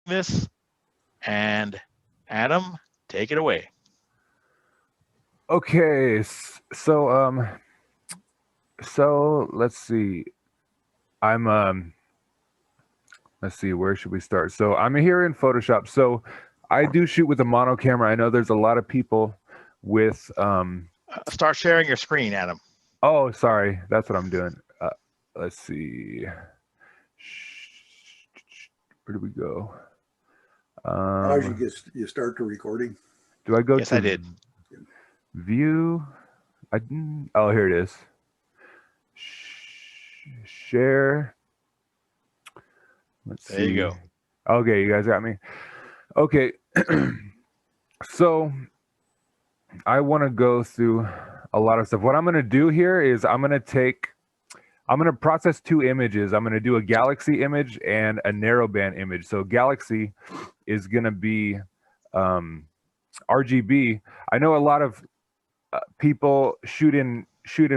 this. And Adam, take it away. Okay, so let's see. I'm let's see, where should we start? So I'm here in Photoshop. So I do shoot with a mono camera. I know there's a lot of people with Start sharing your screen, Adam. oh, sorry. That's what I'm doing. Let's see. Where do we go? You start the recording? Do I go Yes, to I did. view? Oh, here it is. Share. Let's see. There you go. Okay, you guys got me. Okay. So I want to go through a lot of stuff. What I'm going to do here is I'm going to process two images. I'm going to do a galaxy image and a narrowband image. So galaxy is going to be RGB. I know a lot of people shoot in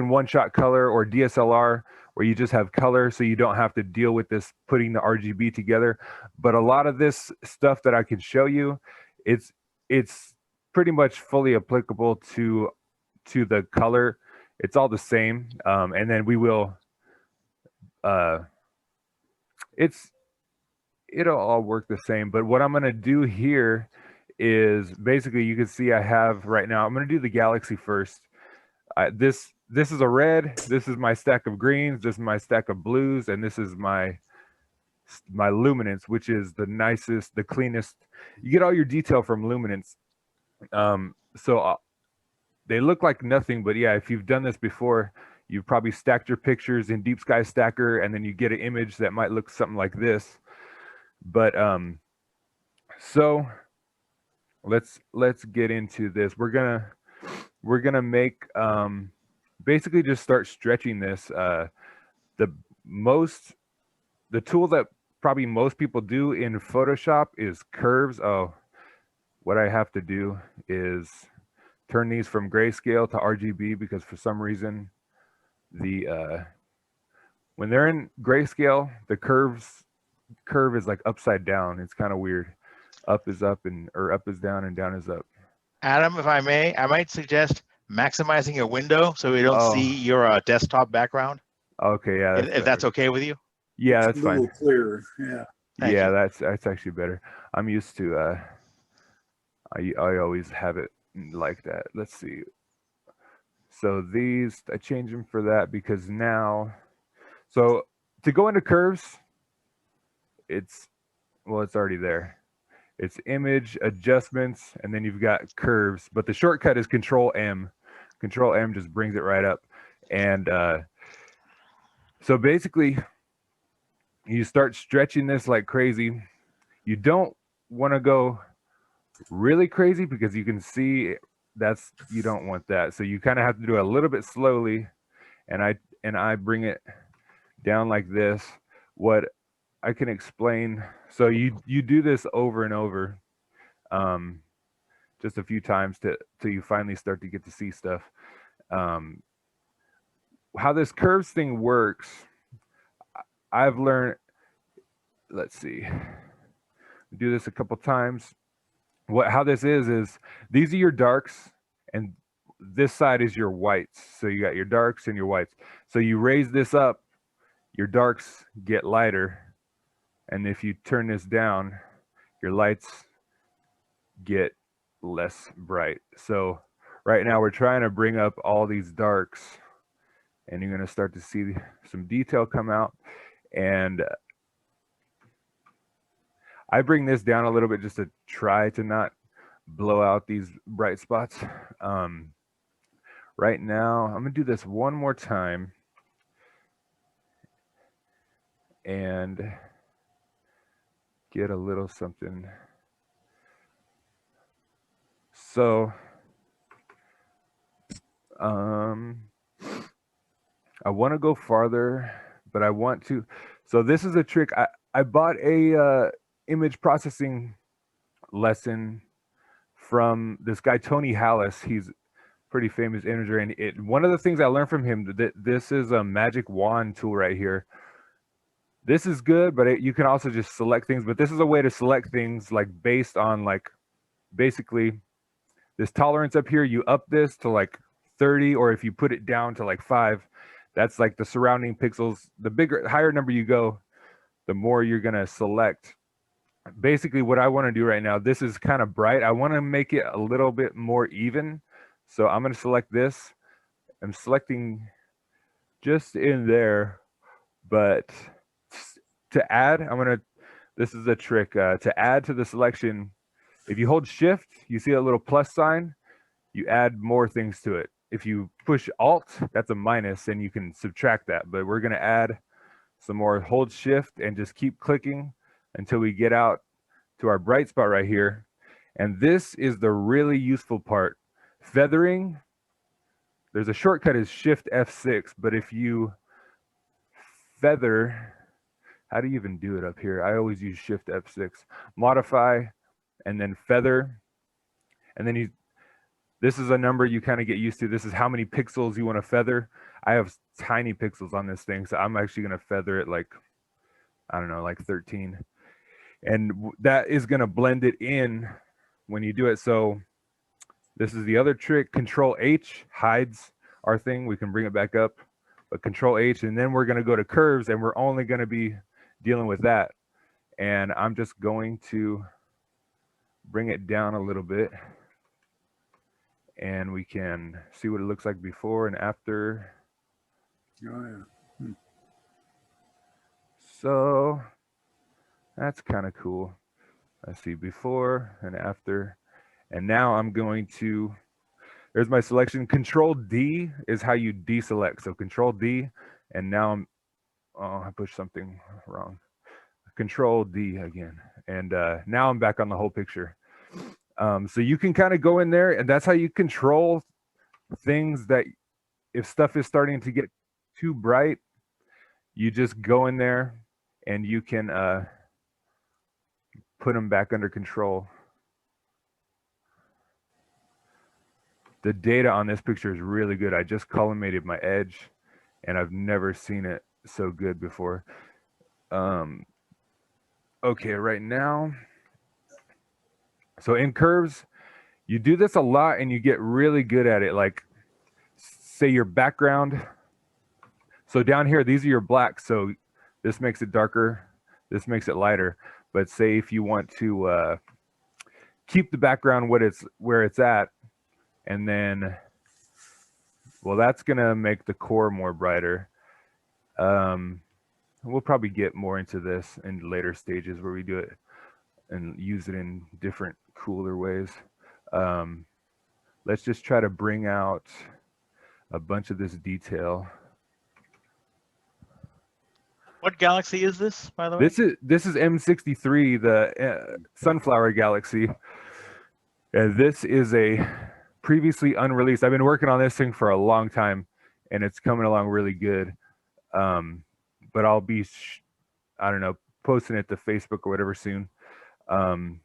one-shot color or DSLR, where you just have color, so you don't have to deal with this putting the RGB together. But a lot of this stuff that I can show you, it's pretty much fully applicable to the color. It's all the same, and then we will. It'll all work the same. But what I'm going to do here is basically, you can see I have right now. I'm going to do the galaxy first. This is a red. This is my stack of greens. This is my stack of blues, and this is my luminance, which is the nicest, the cleanest. You get all your detail from luminance. So they look like nothing, but yeah, if you've done this before, you've probably stacked your pictures in Deep Sky Stacker, and then you get an image that might look something like this. But so let's get into this. We're gonna make basically just start stretching this. The tool that probably most people do in Photoshop is curves. Oh, what I have to do is turn these from grayscale to RGB, because for some reason the when they're in grayscale, the curve is like upside down. It's kind of weird. Up is up, or up is down, and down is up. Adam, if I may, I might suggest maximizing your window so we don't see your desktop background. Okay, yeah. If that's okay with you. Yeah, that's fine. A little clearer. Yeah. Yeah, that's actually better. I'm used to. I always have it like that. Let's see. So these, I change them for that because now, so to go into curves, it's already there. It's image adjustments, and then you've got curves, but the shortcut is Control M. Control M just brings it right up. And so basically, you start stretching this like crazy. You don't want to go really crazy, because you can see you don't want that. So you kind of have to do it a little bit slowly, and I bring it down like this. What I can explain, so you do this over and over, just a few times till you finally start to get to see stuff. How this curves thing works, I've learned. Let's see, do this a couple times. How this is these are your darks, and this side is your whites. So you got your darks and your whites. So you raise this up, your darks get lighter, and if you turn this down, your lights get less bright. So right now we're trying to bring up all these darks, and you're going to start to see some detail come out. And I bring this down a little bit just to try to not blow out these bright spots. Right now, I'm going to do this one more time. And get a little something. So, I want to go farther, but I want to. So this is a trick. I bought a image processing lesson from this guy Tony Hallis. He's a pretty famous imager, and one of the things I learned from him, that this is a magic wand tool right here. This is good, but you can also just select things. But this is a way to select things like based on like basically this tolerance up here. You up this to like 30, or if you put it down to like 5, that's like the surrounding pixels. The higher number you go, the more you're gonna select. Basically what I want to do right now, this is kind of bright. I want to make it a little bit more even. So I'm going to select this. I'm selecting just in there, but to add, this is a trick, to add to the selection. If you hold shift, you see a little plus sign, you add more things to it. If you push alt, that's a minus, and you can subtract that, but we're going to add some more. Hold shift and just keep clicking until we get out to our bright spot right here. And this is the really useful part. Feathering, there's a shortcut is shift F6, but if you feather, how do you even do it up here? I always use shift F6. Modify and then feather. And then this is a number you kind of get used to. This is how many pixels you want to feather. I have tiny pixels on this thing, so I'm actually going to feather it like, I don't know, like 13. And that is going to blend it in when you do it. So this is the other trick. Control H hides our thing. We can bring it back up, but Control H, and then we're going to go to curves, and we're only going to be dealing with that. And I'm just going to bring it down a little bit, and we can see what it looks like before and after. Oh, yeah. So that's kind of cool. Let's see, before and after. And now I'm going to, there's my selection. Control D is how you deselect. So Control D, and now I pushed something wrong. Control D again. And now I'm back on the whole picture. So you can kind of go in there, and that's how you control things that if stuff is starting to get too bright, you just go in there and you can put them back under control. The data on this picture is really good. I just collimated my edge, and I've never seen it so good before. Okay, right now, so in curves, you do this a lot and you get really good at it. Like, say your background. So down here, these are your blacks. So this makes it darker. This makes it lighter. But say if you want to keep the background where it's at, and then, well, that's gonna make the core more brighter. We'll probably get more into this in later stages where we do it and use it in different, cooler ways. Let's just try to bring out a bunch of this detail. What galaxy is this, by the way? This is M63, the Sunflower Galaxy. And this is a previously unreleased. I've been working on this thing for a long time, and it's coming along really good. But I'll be, I don't know, posting it to Facebook or whatever soon. And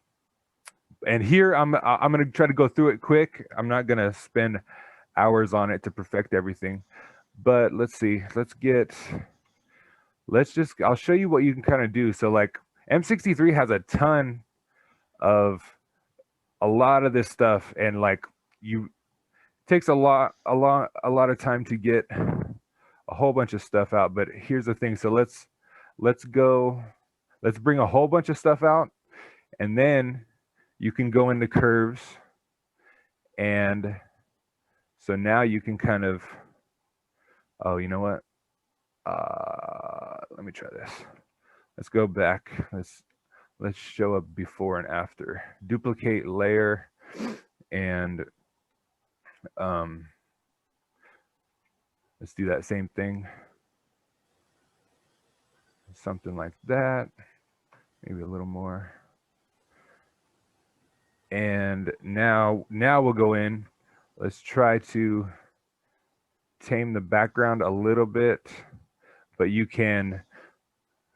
here I'm gonna try to go through it quick. I'm not gonna spend hours on it to perfect everything. But let's see. I'll show you what you can kind of do. So like M63 has a ton of a lot of this stuff, and like takes a lot of time to get a whole bunch of stuff out. But here's the thing. So let's bring a whole bunch of stuff out, and then you can go into curves. And so now you can kind of, oh, you know what? Let me try this. Let's go back. Let's show up before and after. Duplicate layer, and let's do that same thing. Something like that. Maybe a little more. And now we'll go in. Let's try to tame the background a little bit, but you can,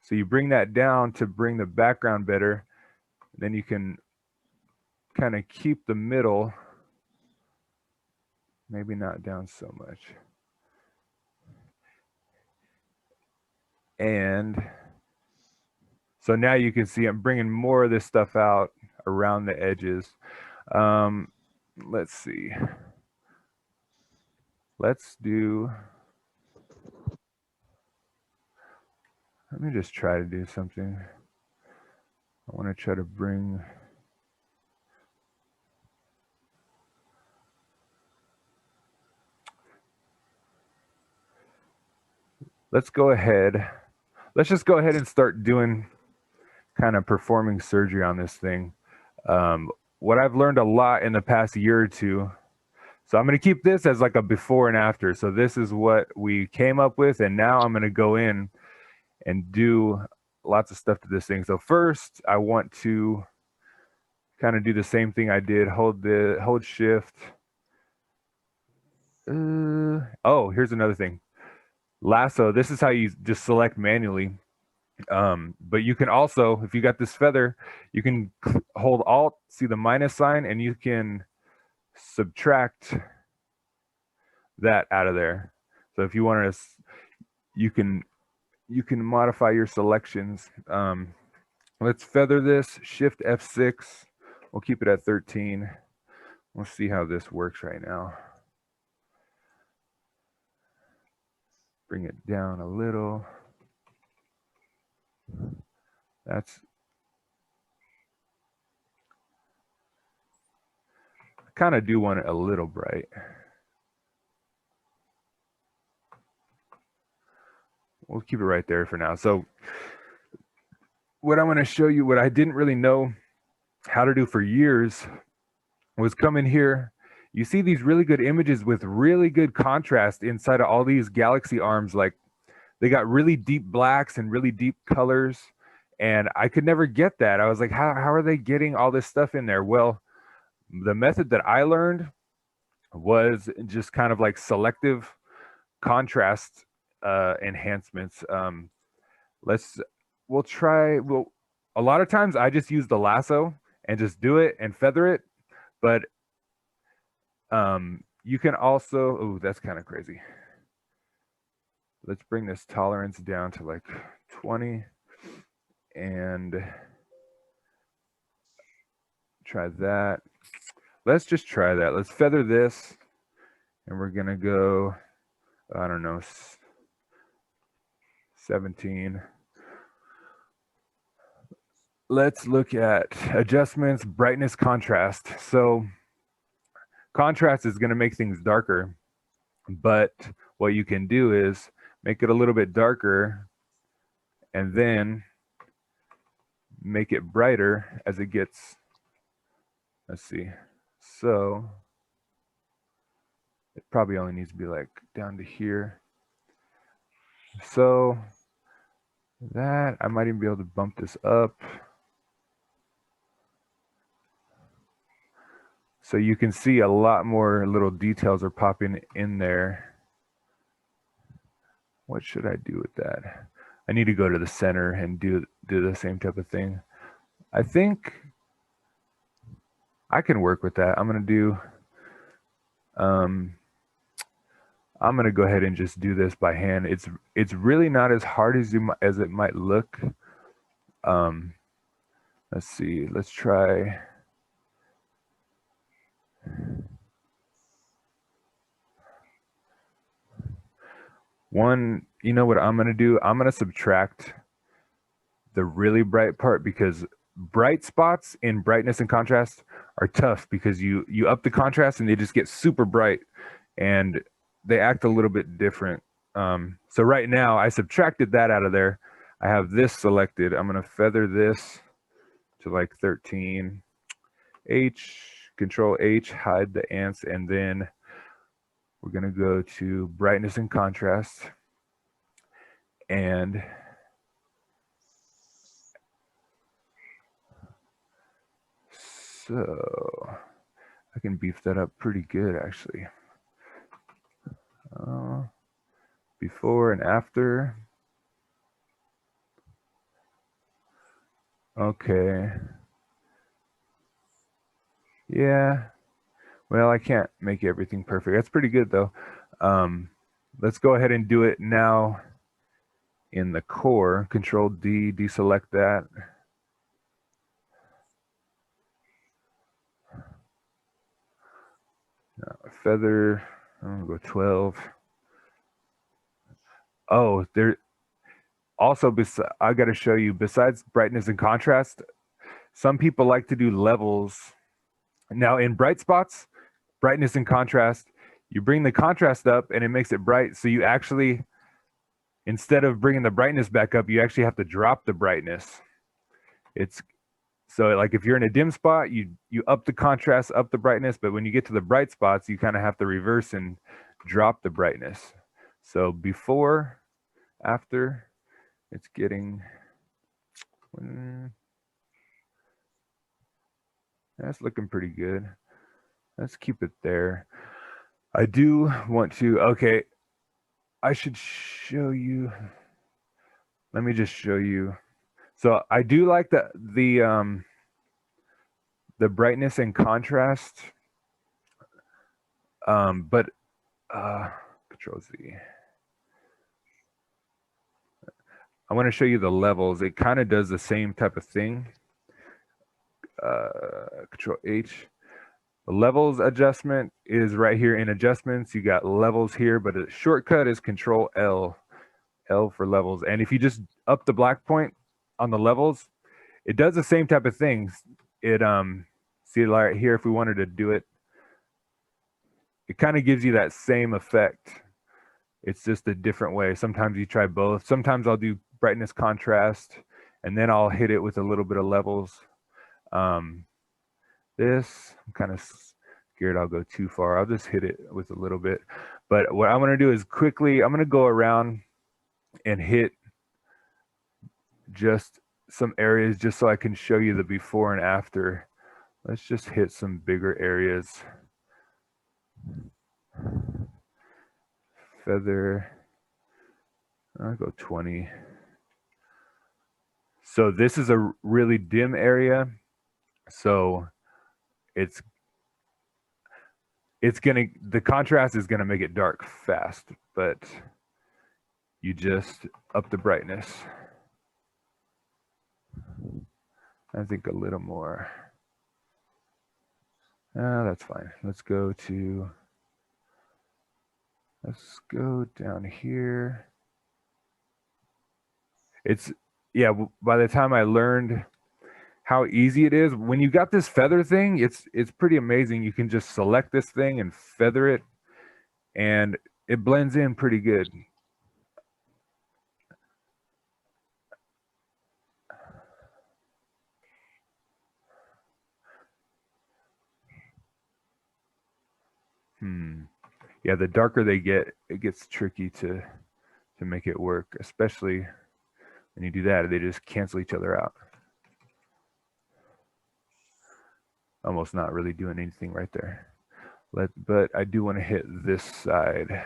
so you bring that down to bring the background better. Then you can kind of keep the middle, maybe not down so much. And So now you can see I'm bringing more of this stuff out around the edges. Let's see. Let me just try to do something. I want to try to bring, let's go ahead. Let's just go ahead and start doing kind of performing surgery on this thing. What I've learned a lot in the past year or two. So I'm going to keep this as like a before and after. So this is what we came up with. And now I'm going to go in and do lots of stuff to this thing. So first I want to kind of do the same thing I did. Hold shift. Oh, here's another thing. Lasso, this is how you just select manually. But you can also, if you got this feather, you can hold Alt, see the minus sign, and you can subtract that out of there. So if you want to, you can modify your selections. Let's feather this, Shift F6. We'll keep it at 13. We'll see how this works right now. Bring it down a little. That's, I kind of do want it a little bright. We'll keep it right there for now. So what I'm going to show you, what I didn't really know how to do for years, was come in here. You see these really good images with really good contrast inside of all these galaxy arms. Like they got really deep blacks and really deep colors. And I could never get that. I was like, how are they getting all this stuff in there? Well, the method that I learned was just kind of like selective contrast enhancements. We'll try, a lot of times I just use the lasso and just do it and feather it, but you can also, oh, that's kind of crazy. Let's bring this tolerance down to like 20 and try that. Let's just try that. Let's feather this and we're gonna go, I don't know, 17. Let's look at adjustments, brightness, contrast. So contrast is going to make things darker, but what you can do is make it a little bit darker and then make it brighter as it gets, let's see. So it probably only needs to be like down to here. So that, I might even be able to bump this up. So you can see a lot more little details are popping in there. What should I do with that? I need to go to the center and do the same type of thing. I think I can work with that. I'm gonna go ahead and just do this by hand. It's really not as hard as it might look. Let's see. Let's try. One, you know what I'm going to do? I'm going to subtract the really bright part, because bright spots in brightness and contrast are tough because you up the contrast and they just get super bright and they act a little bit different. So right now I subtracted that out of there. I have this selected. I'm going to feather this to like 13. Control H, hide the ants, and then we're going to go to brightness and contrast. And so I can beef that up pretty good, actually. Before and after. Okay. Yeah. Well, I can't make everything perfect. That's pretty good, though. Let's go ahead and do it now in the core. Control D, deselect that. Feather, I'm gonna go 12. Oh, there also, I got to show you, besides brightness and contrast, some people like to do levels. Now in bright spots, brightness and contrast, you bring the contrast up and it makes it bright. So you actually, instead of bringing the brightness back up, you actually have to drop the brightness. It's so like if you're in a dim spot, you up the contrast, up the brightness, but when you get to the bright spots, you kind of have to reverse and drop the brightness. So before, after, it's getting, that's looking pretty good. Let's keep it there. I do want to, okay, I should show you, let me just show you. So I do like the brightness and contrast, but Control Z. I want to show you the levels. It kind of does the same type of thing. Control H. The levels adjustment is right here in adjustments. You got levels here, but a shortcut is Control L. L for levels. And if you just up the black point on the levels, it does the same type of things. It see right here, if we wanted to do it, it kind of gives you that same effect. It's just a different way. Sometimes you try both. Sometimes I'll do brightness contrast, and then I'll hit it with a little bit of levels. This, I'm kind of scared I'll go too far. I'll just hit it with a little bit. But what I'm going to do is quickly, I'm going to go around and hit just some areas just so I can show you the before and after. Let's just hit some bigger areas. Feather, I'll go 20. So this is a really dim area. So the contrast is gonna make it dark fast, but you just up the brightness. I think a little more. That's fine. Let's go down here. Yeah, by the time I learned how easy it is, when you got this feather thing, it's pretty amazing. You can just select this thing and feather it, and it blends in pretty good. Yeah, the darker they get, it gets tricky to make it work, especially when you do that, they just cancel each other out. Almost not really doing anything right there. But I do want to hit this side.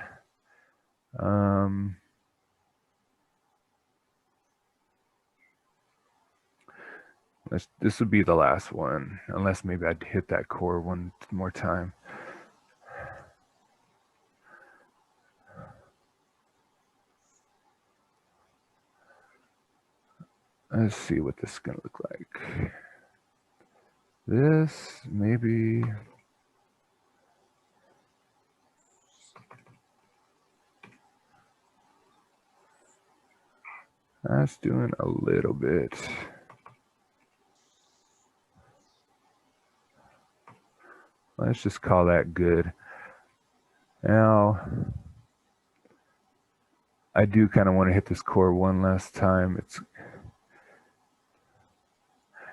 This would be the last one, unless maybe I'd hit that core one more time. Let's see what this is going to look like. This, maybe. That's doing a little bit. Let's just call that good. Now, I do kind of want to hit this core one last time.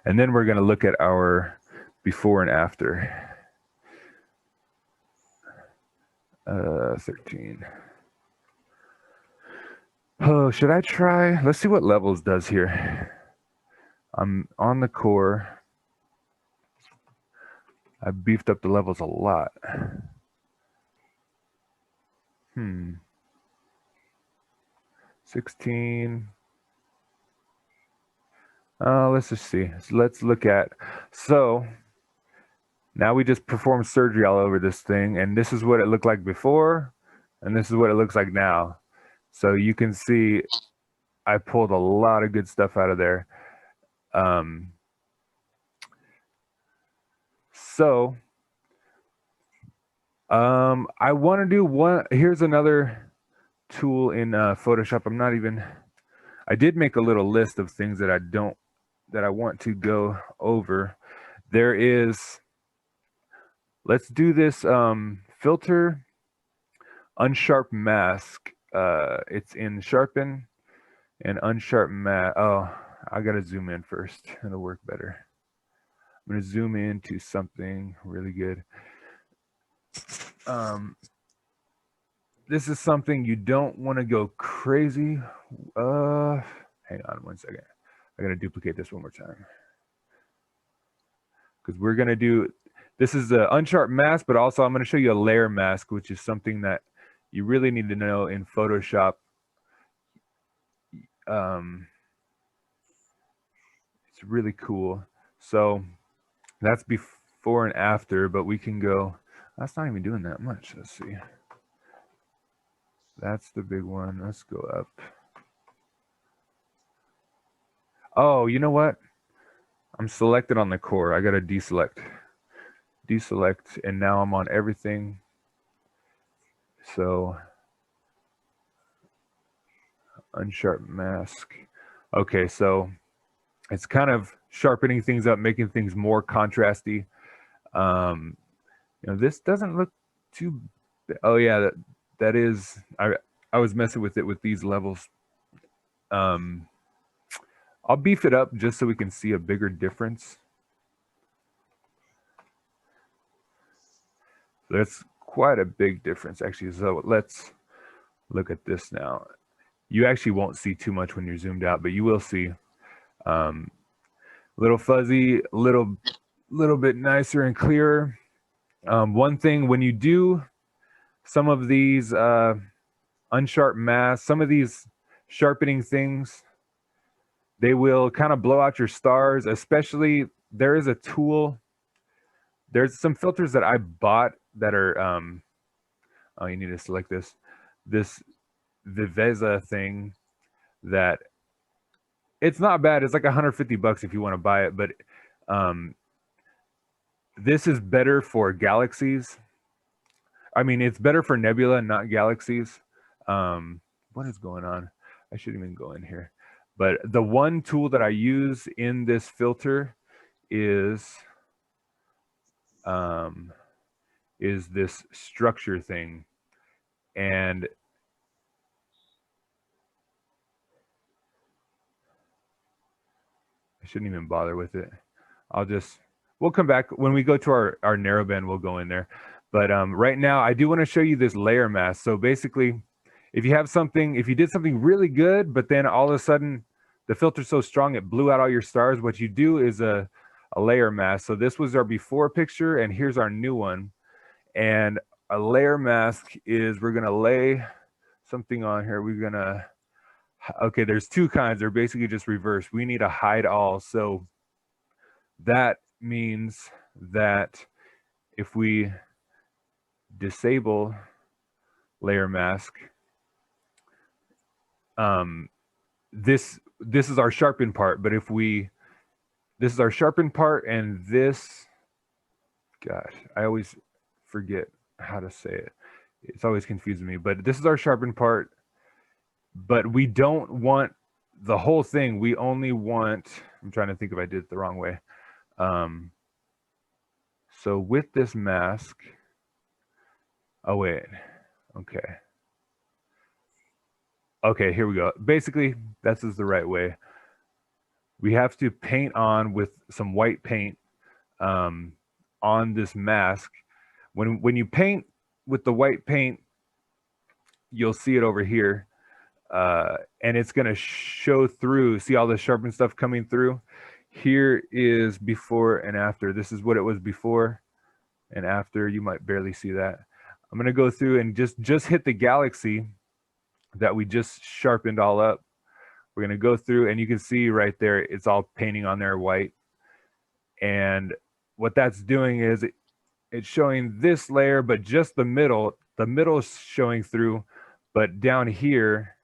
And then we're going to look at our before and after. 13. Oh, should I try? Let's see what levels does here. I'm on the core. I beefed up the levels a lot. 16. Let's just see. Let's look at, so now we just performed surgery all over this thing, and this is what it looked like before, and this is what it looks like now. So you can see I pulled a lot of good stuff out of there. I want to do one. Here's another tool in Photoshop. I did make a little list of things that I want to go over. There is, let's do this filter, Unsharp Mask. It's in Sharpen and Unsharp Mask. Oh, I gotta zoom in first. It'll work better. I'm gonna zoom into something really good. This is something you don't want to go crazy. Hang on one second. I gotta duplicate this one more time. Because we're gonna do, this is the Unsharp Mask, but also I'm gonna show you a layer mask, which is something that you really need to know in Photoshop. It's really cool. So that's before and after, but we can go, that's not even doing that much. Let's see. That's the big one. Let's go up. Oh, you know what? I'm selected on the core. I got to deselect, and now I'm on everything. So Unsharp Mask. Okay, so it's kind of sharpening things up, making things more contrasty. You know, this doesn't look too. Oh yeah, that is. I was messing with it with these levels. I'll beef it up just so we can see a bigger difference. That's quite a big difference, actually. So let's look at this now. You actually won't see too much when you're zoomed out, but you will see little fuzzy, little bit nicer and clearer. One thing, when you do some of these Unsharp masks, some of these sharpening things, they will kind of blow out your stars. Especially, there is a tool. There's some filters that I bought that are, oh, you need to select this Viveza thing that it's not bad. It's like $150 if you want to buy it, but this is better for galaxies. I mean, it's better for nebula, not galaxies. What is going on? I shouldn't even go in here. But the one tool that I use in this filter is this structure thing. And I shouldn't even bother with it. We'll come back when we go to our narrowband, we'll go in there. But right now I do want to show you this layer mask. So basically, if you did something really good, but then all of a sudden the filter's so strong it blew out all your stars, what you do is a layer mask. So this was our before picture, and here's our new one. And a layer mask is, we're gonna lay something on here. Okay, there's two kinds. They're basically just reversed. We need a hide all. So that means that if we disable layer mask, this is our sharpen part. But if this is our sharpen part, and this, gosh, I always forget how to say it. It's always confusing me, but this is our sharpen part. But we don't want the whole thing. We only want, I'm trying to think if I did it the wrong way. So with this mask, oh wait, okay, here we go. Basically, this is the right way. We have to paint on with some white paint on this mask. When you paint with the white paint, you'll see it over here. And it's going to show through. See all the sharpened stuff coming through? Here is before and after. This is what it was before and after. You might barely see that. I'm going to go through and just hit the galaxy that we just sharpened all up. We're going to go through, and you can see right there, it's all painting on there white. And what that's doing is it's showing this layer, but just the middle is showing through. But down here,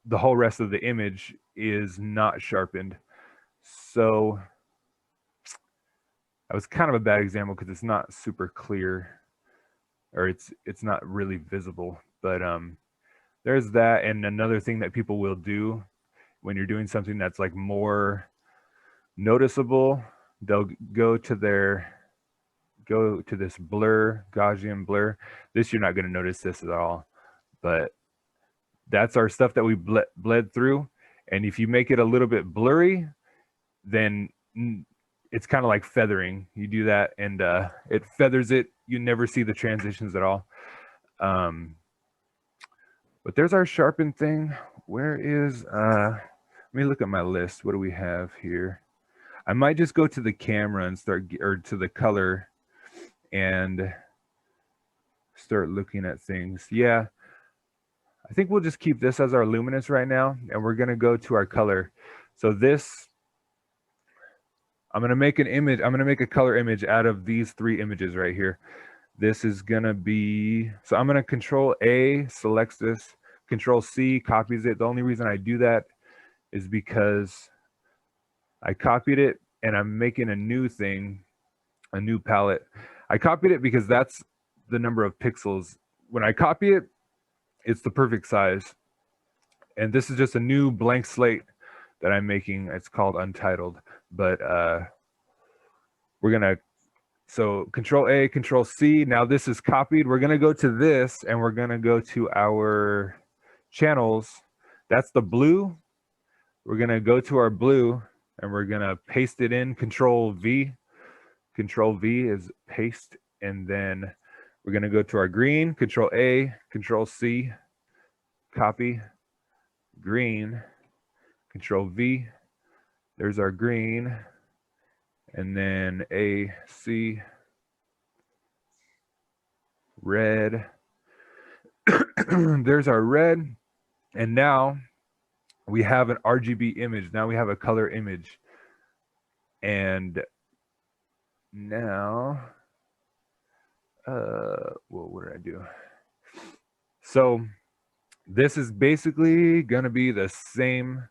the whole rest of the image is not sharpened. So that was kind of a bad example because it's not super clear, or it's not really visible. But there's that. And another thing that people will do when you're doing something that's like more noticeable, they'll go to this blur, Gaussian blur. This, you're not going to notice this at all, but that's our stuff that we bled through. And if you make it a little bit blurry, then it's kind of like feathering. You do that and it feathers it. You never see the transitions at all. But there's our sharpen thing. Where is, let me look at my list. What do we have here? I might just go to the camera and or to the color and start looking at things. Yeah, I think we'll just keep this as our luminance right now, and we're gonna go to our color. So this, I'm gonna make an image, I'm gonna make a color image out of these 3 images right here. This is gonna be, so I'm gonna Control A, selects this, Control C, copies it. The only reason I do that is because I copied it and I'm making a new thing, a new palette. I copied it because that's the number of pixels. When I copy it, it's the perfect size. And this is just a new blank slate that I'm making. It's called Untitled, but we're gonna, so Control A, Control C. Now this is copied. We're gonna go to this and we're gonna go to our channels. That's the blue. We're gonna go to our blue and we're gonna paste it in, Control V. Control V is paste, and then we're gonna go to our green, Control A, Control C, copy, green, Control V, there's our green, and then A, C, red, there's our red, and now we have an RGB image. Now we have a color image. And now, well, what did I do? So this is basically gonna be the same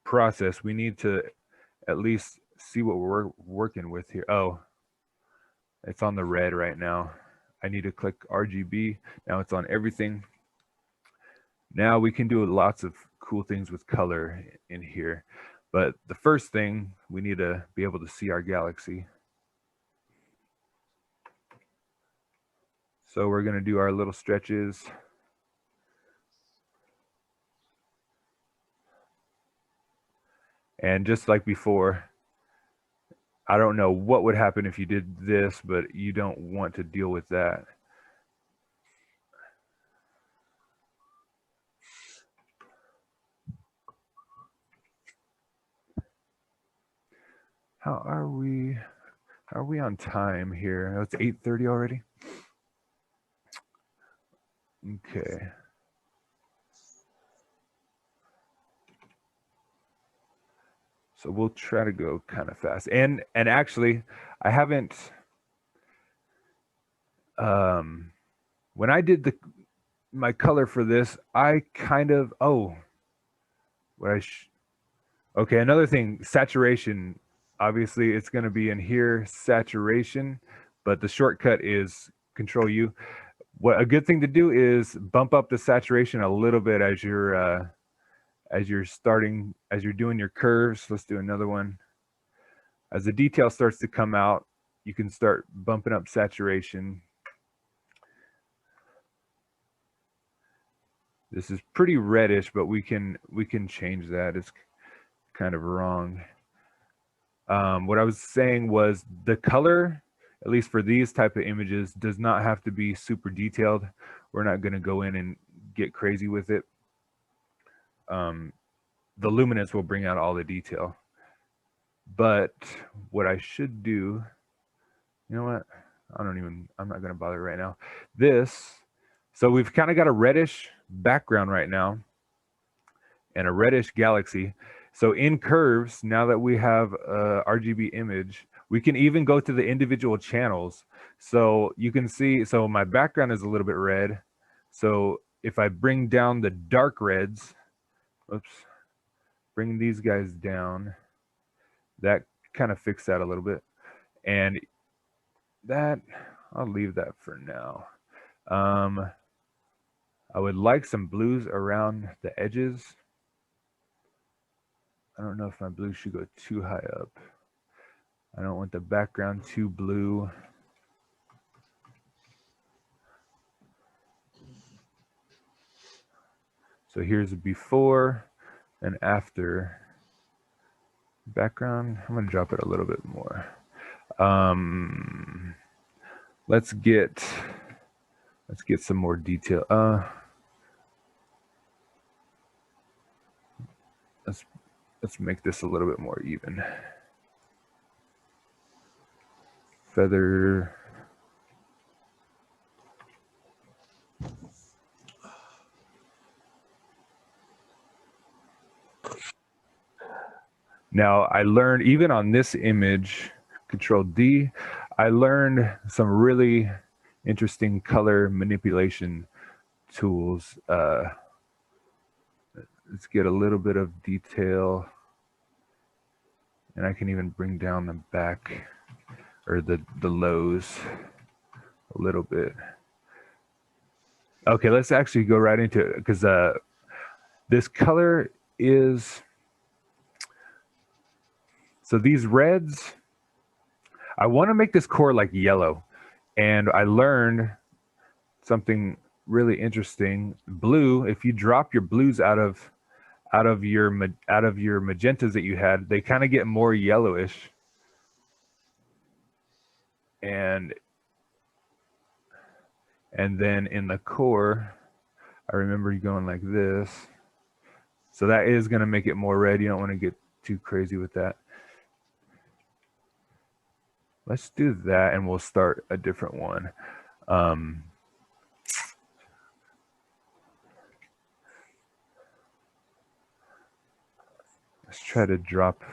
process. We need to at least see what we're working with here. Oh, it's on the red right now. I need to click RGB. Now it's on everything. Now we can do lots of cool things with color in here. But the first thing, we need to be able to see our galaxy. So we're gonna do our little stretches. And just like before, I don't know what would happen if you did this, but you don't want to deal with that. How are we? Are we on time here? Oh, it's 8:30 already. Okay. So we'll try to go kind of fast. And actually, I haven't. When I did my color for this, I kind of okay. Another thing, saturation. Obviously, it's going to be in here, saturation, but the shortcut is Control U. What a good thing to do is bump up the saturation a little bit as you're doing your curves. Let's do another one. As the detail starts to come out, you can start bumping up saturation. This is pretty reddish, but we can change that. It's kind of wrong. What I was saying was the color, at least for these type of images, does not have to be super detailed. We're not going to go in and get crazy with it. The luminance will bring out all the detail. But what I should do, you know what? I'm not going to bother right now. So we've kind of got a reddish background right now and a reddish galaxy. So in curves, now that we have a RGB image, we can even go to the individual channels. So you can see, so my background is a little bit red. So if I bring down the dark reds, Oops. Bring these guys down. That kind of fixed that a little bit. And that, I'll leave that for now. I would like some blues around the edges. I don't know if my blue should go too high up. I don't want the background too blue. So here's a before and after background. I'm gonna drop it a little bit more. Let's get some more detail. Let's make this a little bit more even. Feather. Now I learned, even on this image, Control D, I learned some really interesting color manipulation tools. Let's get a little bit of detail, and I can even bring down the back or the lows a little bit. Okay, let's actually go right into it, because this color is, so these reds, I want to make this core like yellow, and I learned something really interesting. Blue, if you drop your blues out of your magentas that you had, they kind of get more yellowish. And then in the core, I remember you going like this. So that is going to make it more red. You don't want to get too crazy with that. Let's do that, and we'll start a different one. Let's try to drop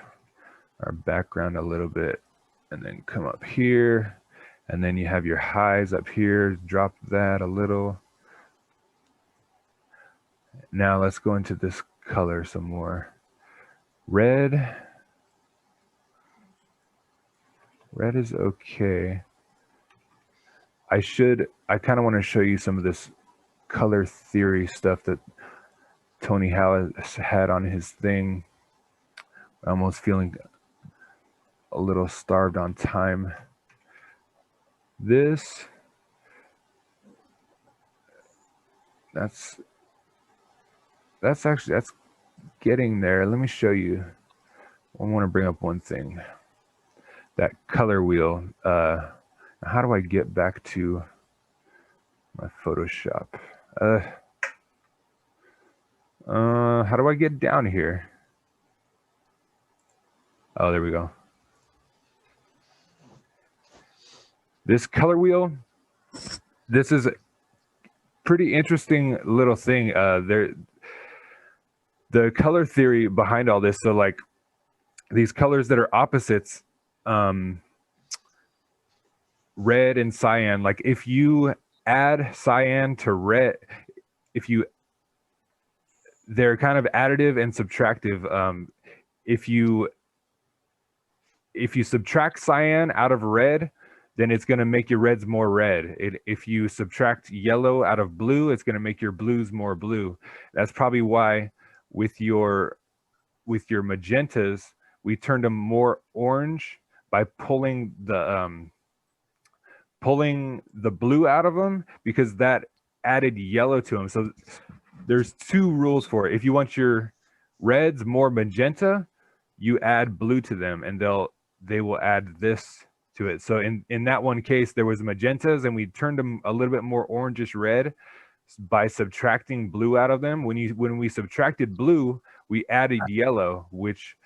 our background a little bit and then come up here. And then you have your highs up here. Drop that a little. Now let's go into this color some more. Red. Red is okay. I kind of want to show you some of this color theory stuff that Tony Howe had on his thing. I'm almost feeling a little starved on time. This, that's getting there. Let me show you. I want to bring up one thing. That color wheel. How do I get back to my Photoshop? How do I get down here? Oh, there we go. This color wheel, this is a pretty interesting little thing. The color theory behind all this, so like these colors that are opposites, red and cyan, like if you add cyan to red, they're kind of additive and subtractive. If you subtract cyan out of red, then it's going to make your reds more red. If you subtract yellow out of blue, it's going to make your blues more blue. That's probably why with your magentas, we turned them more orange by pulling the blue out of them, because that added yellow to them. So there's two rules for it. If you want your reds more magenta, you add blue to them, and they will add this to it. So in that one case, there was magentas, and we turned them a little bit more orangish red by subtracting blue out of them. When we subtracted blue, we added yellow, which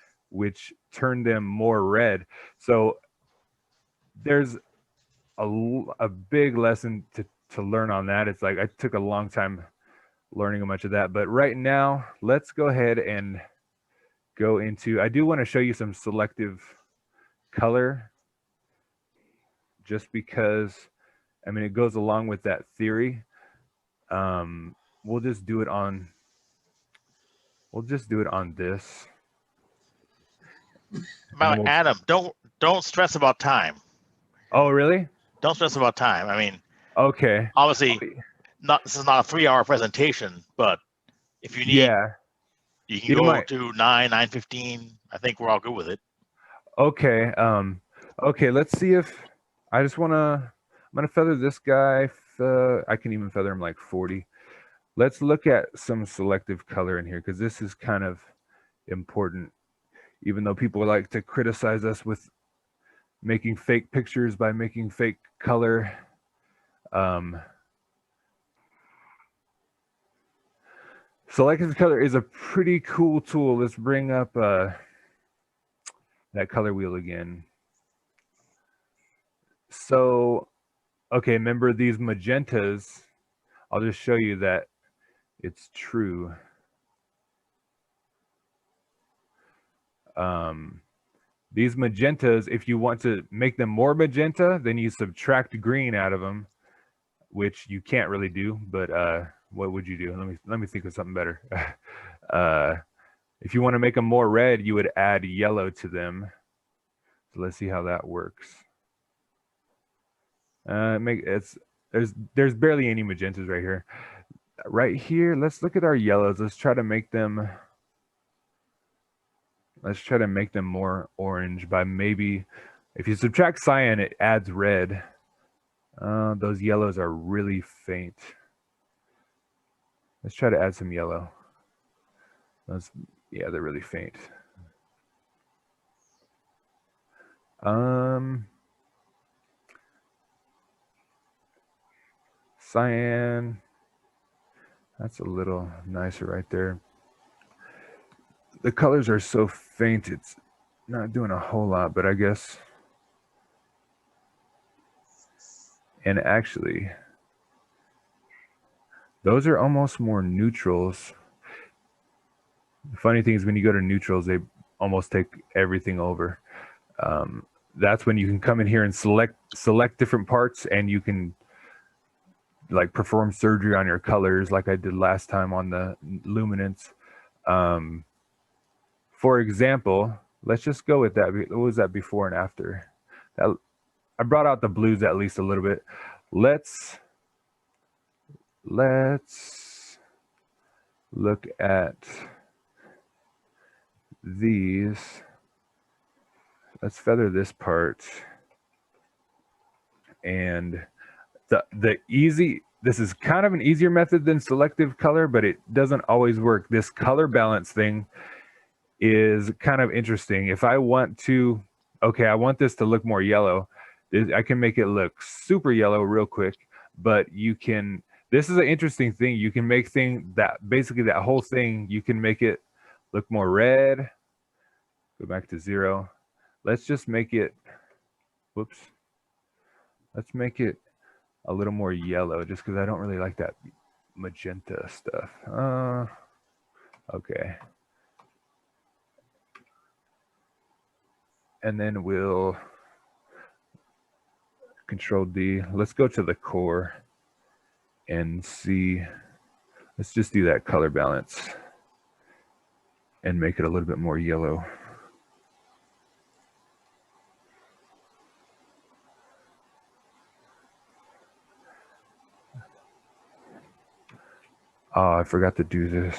turned them more red. So there's a big lesson to learn on that. It's like I took a long time learning a bunch of that, but right now let's go ahead and go into, I do want to show you some selective color, just because, I mean, it goes along with that theory. We'll just do it on, we'll just do it on this. But Adam, don't stress about time. Oh, really? Don't stress about time. I mean, okay. Obviously, this is not a 3-hour presentation, but if you need, you can go to 9:15. I think we're all good with it. Okay. Okay. Let's see if I just want to. I'm gonna feather this guy. I can even feather him like 40. Let's look at some selective color in here because this is kind of important. Even though people like to criticize us with making fake pictures by making fake color. Selective color is a pretty cool tool. Let's bring up that color wheel again. So, okay, remember these magentas. I'll just show you that it's true. These magentas, if you want to make them more magenta, then you subtract green out of them, which you can't really do, but what would you do? Let me think of something better. If you want to make them more red, you would add yellow to them. So let's see how that works. There's barely any magentas right here. Right here, let's look at our yellows. Let's try to make them more orange by maybe, if you subtract cyan, it adds red. Those yellows are really faint. Let's try to add some yellow. Yeah, they're really faint. Cyan, that's a little nicer right there. The colors are so faint, it's not doing a whole lot, but I guess. And actually, those are almost more neutrals. The funny thing is when you go to neutrals, they almost take everything over. That's when you can come in here and select different parts, and you can like perform surgery on your colors like I did last time on the luminance. For example, let's just go with that. What was that before and after? I brought out the blues at least a little bit. Let's look at these. Let's feather this part. And this is kind of an easier method than selective color, but it doesn't always work. This color balance thing is kind of interesting. If I want to, okay, I want this to look more yellow, I can make it look super yellow real quick, but you can, this is an interesting thing. You can make basically that whole thing, you can make it look more red. Go back to 0. Let's just make it, whoops. Let's make it a little more yellow just because I don't really like that magenta stuff. Okay. And then we'll Control D. Let's go to the core and see. Let's just do that color balance and make it a little bit more yellow. Oh, I forgot to do this.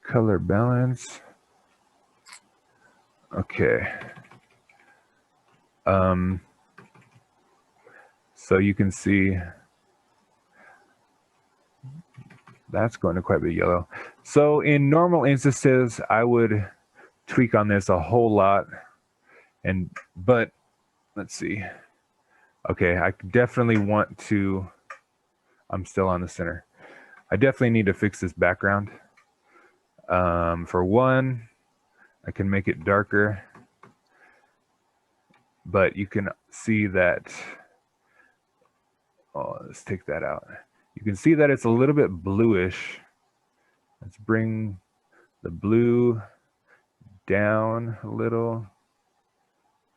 Color balance. Okay. So you can see that's going to quite a bit yellow. So in normal instances, I would tweak on this a whole lot. But let's see. Okay, I definitely want to, I'm still on the center. I definitely need to fix this background. For one, I can make it darker, but you can see that, oh, let's take that out. You can see that it's a little bit bluish. Let's bring the blue down a little,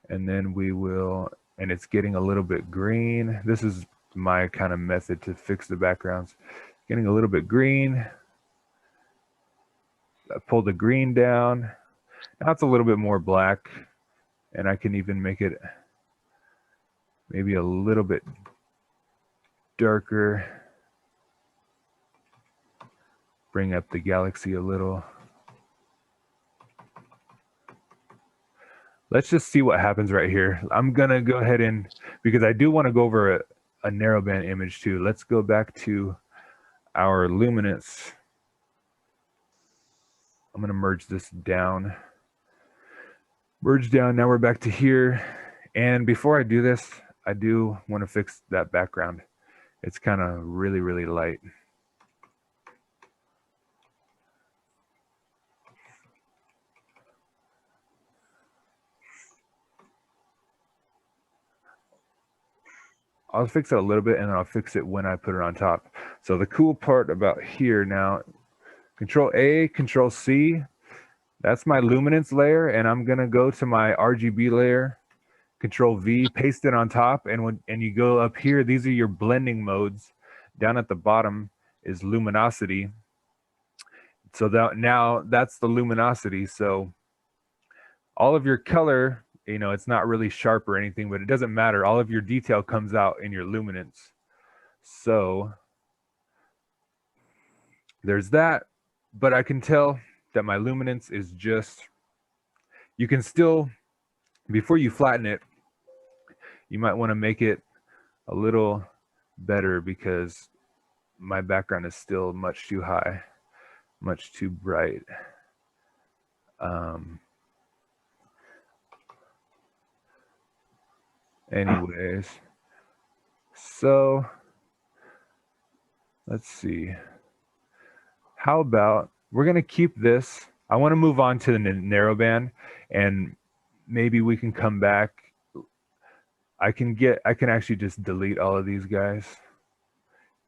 and then we will, and it's getting a little bit green. This is my kind of method to fix the backgrounds. Getting a little bit green. pull the green down. Now it's a little bit more black, and I can even make it maybe a little bit darker. Bring up the galaxy a little. Let's just see what happens right here. I'm gonna go ahead and, because I do want to go over a narrowband image too. Let's go back to our luminance. I'm gonna merge this down. Merge down, now we're back to here. And before I do this, I do want to fix that background. It's kind of really, really light. I'll fix it a little bit and then I'll fix it when I put it on top. So the cool part about here now, Control A, Control C, that's my luminance layer, and I'm gonna go to my RGB layer, Control V, paste it on top, and you go up here, these are your blending modes. Down at the bottom is luminosity. So now that's the luminosity. So all of your color, you know, it's not really sharp or anything, but it doesn't matter. All of your detail comes out in your luminance. So there's that, but I can tell that my luminance is just, you can still, before you flatten it, you might want to make it a little better because my background is still much too high, much too bright. Anyways, so let's see. How about, we're going to keep this. I want to move on to the narrowband, and maybe we can come back. I can actually just delete all of these guys,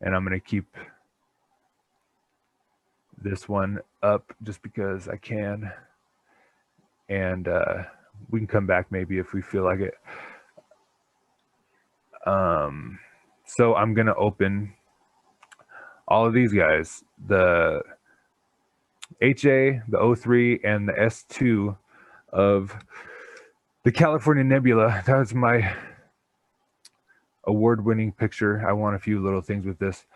and I'm going to keep this one up just because I can. And we can come back maybe if we feel like it. So I'm going to open all of these guys, the HA, the O3, and the S2 of the California Nebula. That was my award-winning picture. I want a few little things with this.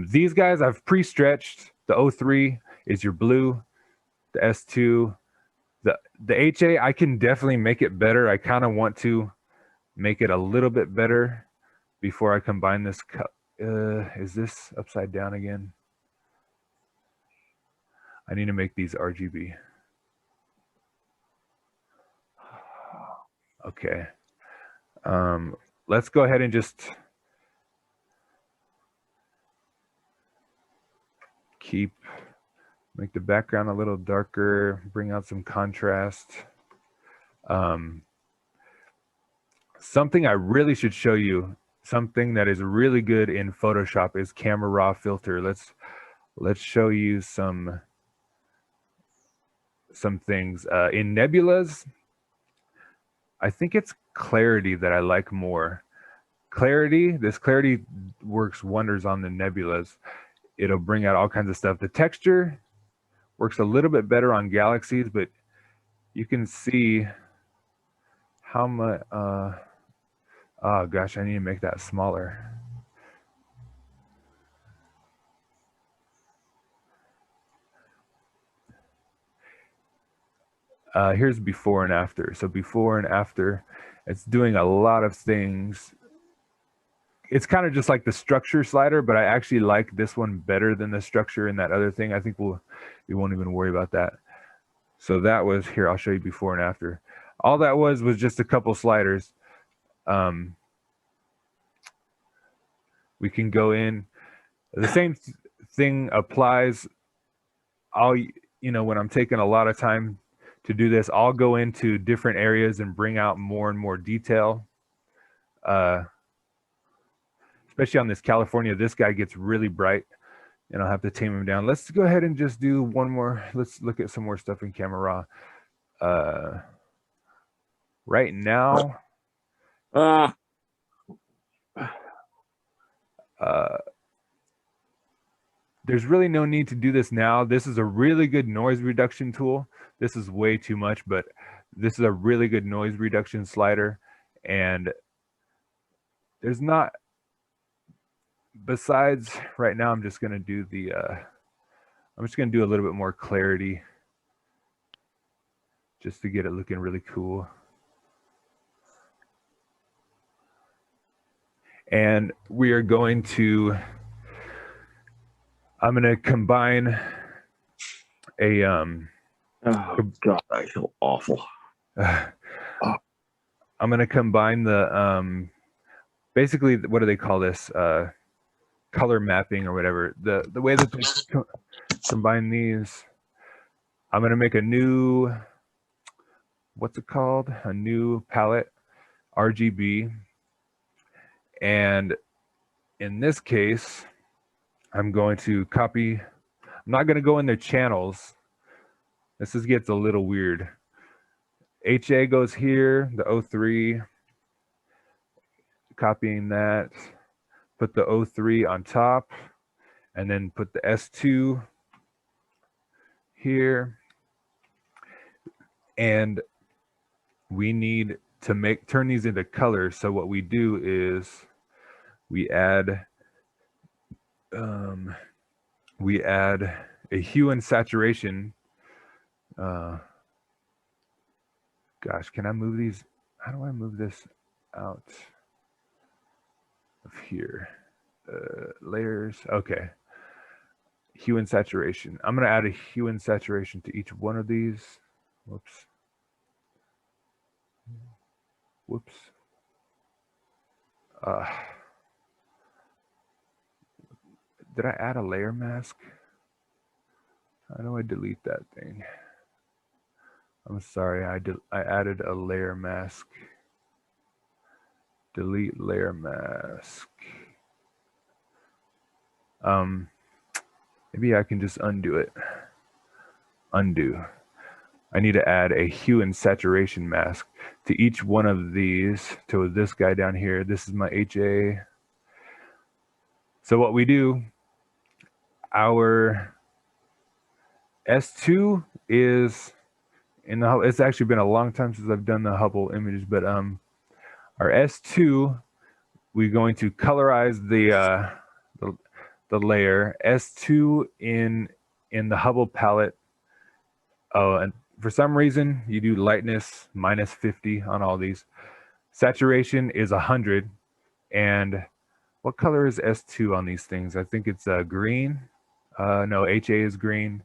These guys I've pre-stretched. The O3 is your blue, the S2, the HA, I can definitely make it better. I kind of want to make it a little bit better before I combine this. Is this upside down again? I need to make these RGB. Okay. Let's go ahead and just make the background a little darker, bring out some contrast. Something I really should show you, something that is really good in Photoshop is Camera Raw filter. Let's show you some things. In nebulas, I think it's clarity that I like more. This clarity works wonders on the nebulas. It'll bring out all kinds of stuff. The texture works a little bit better on galaxies, but you can see how much, oh gosh, I need to make that smaller. Here's before and after. So before and after, it's doing a lot of things. It's kind of just like the structure slider, but I actually like this one better than the structure in that other thing. I think we won't even worry about that. So that was, here, I'll show you before and after. All that was just a couple sliders. We can go in. The same thing applies. When I'm taking a lot of time to do this, I'll go into different areas and bring out more and more detail. Especially on this California, this guy gets really bright and I'll have to tame him down. Let's go ahead and just do one more. Let's look at some more stuff in Camera Raw. Right now, there's really no need to do this now. This is a really good noise reduction tool. This is way too much, but this is a really good noise reduction slider. And there's not, besides right now, I'm just going to do the, I'm just going to do a little bit more clarity just to get it looking really cool. And we are going to, I'm going to combine a, oh God, I feel awful. I'm going to combine the, basically, what do they call this? Color mapping or whatever. The way that they combine these, I'm going to make a new, what's it called? A new palette, RGB. And in this case, I'm going to copy, I'm not going to go in their channels. This gets a little weird. HA goes here, the O3, copying that, put the O3 on top, and then put the S2 here. And we need to turn these into colors. So what we do is we add a hue and saturation. Gosh, can I move these? How do I move this out of here? Layers, okay. Hue and saturation. I'm gonna add a hue and saturation to each one of these. Whoops. Whoops. Did I add a layer mask? How do I delete that thing? I'm sorry, I added a layer mask. Delete layer mask. Maybe I can just undo it. Undo. I need to add a hue and saturation mask to each one of these. To this guy down here, this is my HA. So what we do, our S2 is in the Hubble. It's actually been a long time since I've done the Hubble images, but our S2, we're going to colorize the layer. S2 in the Hubble palette. Oh, and for some reason you do lightness -50 on all these. Saturation is 100. And what color is S2 on these things? I think it's green. No, HA is green.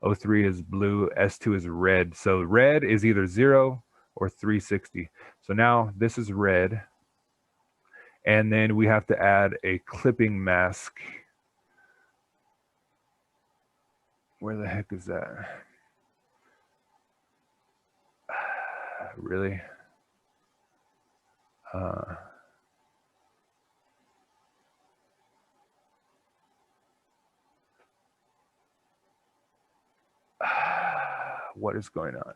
O3 is blue. S2 is red. So red is either 0 or 360. So now this is red. And then we have to add a clipping mask. Where the heck is that? Really? What is going on?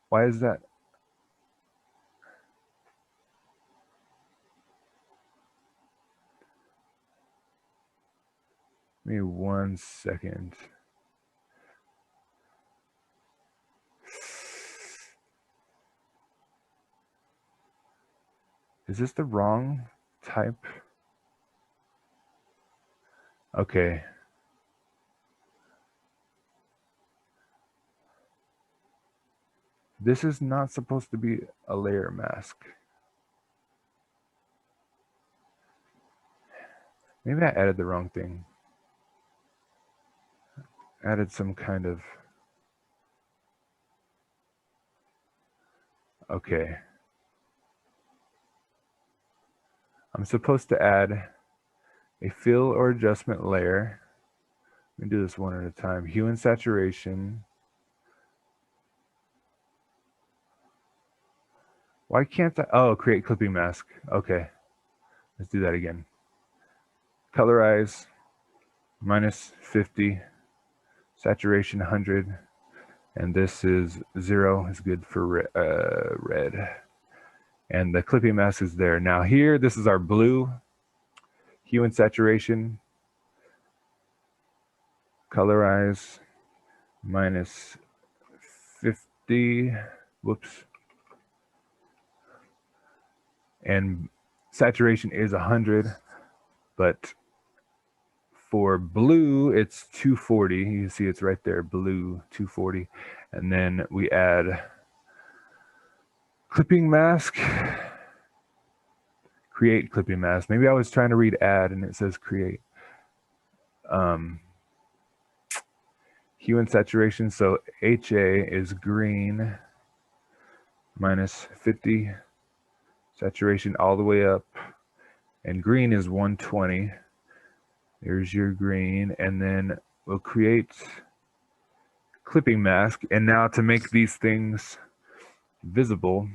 Why is that? Give me 1 second. Is this the wrong type? Okay. This is not supposed to be a layer mask. Maybe I added the wrong thing. Added some kind of... Okay. I'm supposed to add a fill or adjustment layer. Let me do this one at a time. Hue and saturation. Why can't I? Oh, create clipping mask. Okay. Let's do that again. Colorize -50. Saturation 100. And this is 0. Is good for red. And the clipping mask is there. Now here, this is our blue. Hue and saturation. colorize minus 50, whoops, and saturation is 100, but for blue it's 240. You can see it's right there, blue 240, and then we add clipping mask, create clipping mask. Maybe I was trying to read add and it says create. Hue and saturation, so HA is green minus 50, saturation all the way up, and green is 120. There's your green, and then we'll create clipping mask. And now to make these things visible,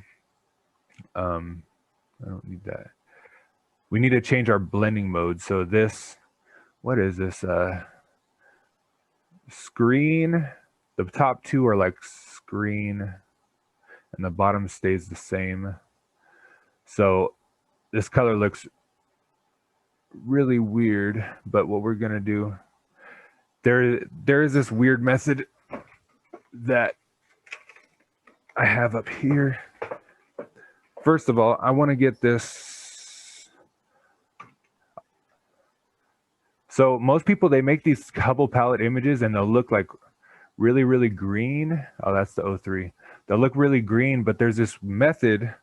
I don't need that. We need to change our blending mode. So this, what is this? Screen, the top two are like screen, and the bottom stays the same. So this color looks really weird, but what we're gonna do, there is this weird method that I have up here. First of all, I want to get this. So most people, they make these Hubble palette images and they'll look like really, really green. Oh, that's the 03. They'll look really green, but there's this method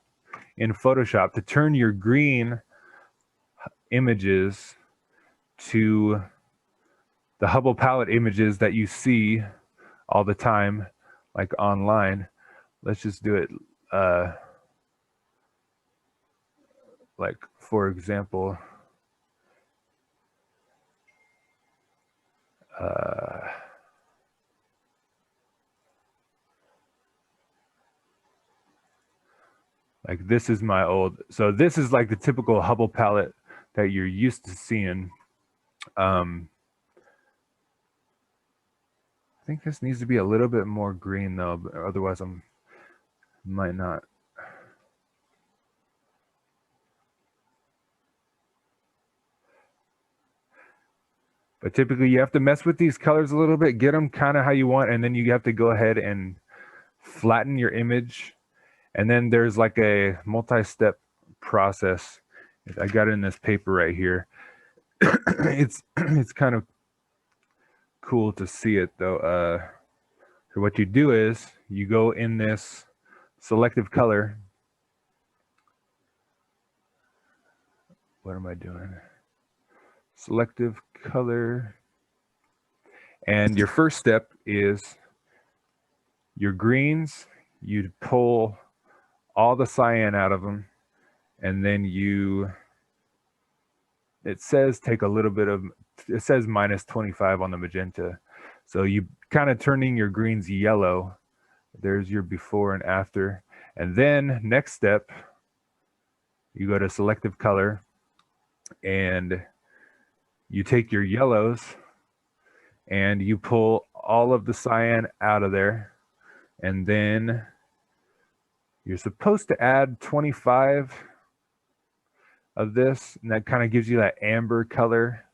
in Photoshop to turn your green images to the Hubble palette images that you see all the time, like online. Let's just do it. Like, for example, like this is my old, so this is like the typical Hubble palette that you're used to seeing. I think this needs to be a little bit more green though, but otherwise might not. But typically you have to mess with these colors a little bit, get them kind of how you want, and then you have to go ahead and flatten your image. And then there's like a multi-step process. I got it in this paper right here. It's kind of cool to see it though. So what you do is you go in this selective color. What am I doing? Selective color. And your first step is your greens. You'd pull all the cyan out of them, and then it says take a little bit of, it says minus 25 on the magenta. So you kind of turning your greens yellow. There's your before and after. And then next step, you go to selective color and you take your yellows and you pull all of the cyan out of there. And then you're supposed to add 25 of this, and that kind of gives you that amber color.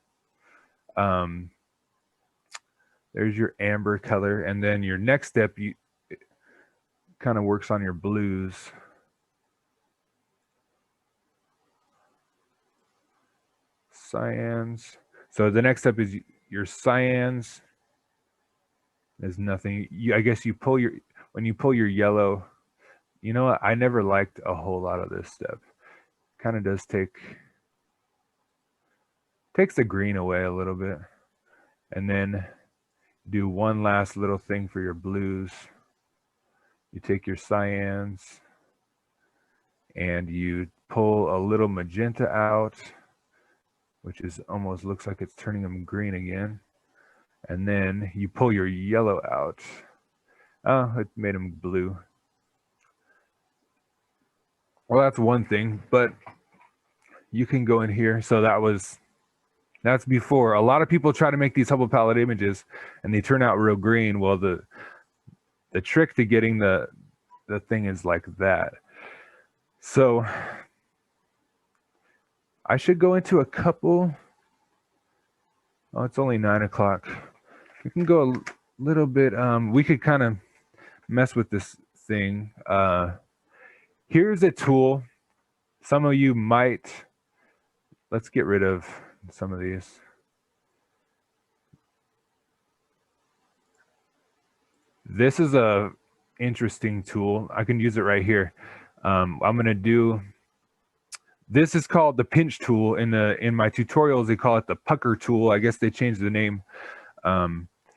There's your amber color, and then your next step, it kind of works on your blues. Cyans. So the next step is your cyans. There's nothing. I guess you pull when you pull your yellow. You know what? I never liked a whole lot of this step. Kind of does takes the green away a little bit. And then do one last little thing for your blues. You take your cyans and you pull a little magenta out, which is almost looks like it's turning them green again. And then you pull your yellow out. Oh, it made them blue. Well, that's one thing, but you can go in here. So that's before. A lot of people try to make these Hubble palette images and they turn out real green. Well, the trick to getting the thing is like that. So I should go into a couple. Oh, it's only 9 o'clock. We can go a little bit, we could kind of mess with this thing. Here's a tool. Some of you might, let's get rid of some of these. This is a interesting tool. I can use it right here. I'm gonna do, this is called the pinch tool. In my tutorials, they call it the pucker tool. I guess they changed the name.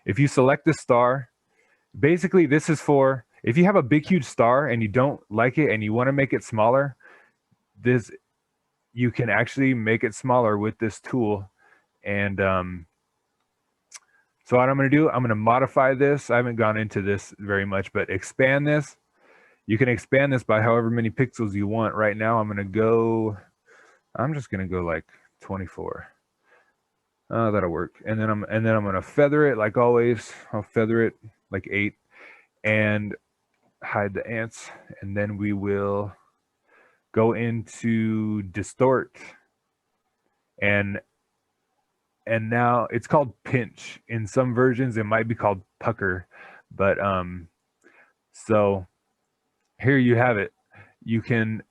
If you select the star, basically this is for, if you have a big, huge star and you don't like it and you wanna make it smaller, you can actually make it smaller with this tool. And so what I'm going to do, I'm going to modify this. I haven't gone into this very much, but expand this. You can expand this by however many pixels you want. Right now, I'm just going to go like 24. That'll work. And then I'm going to feather it like always. I'll feather it like 8 and hide the ants. And then we will go into distort. And now it's called pinch. In some versions, it might be called pucker. But so here you have it. You can,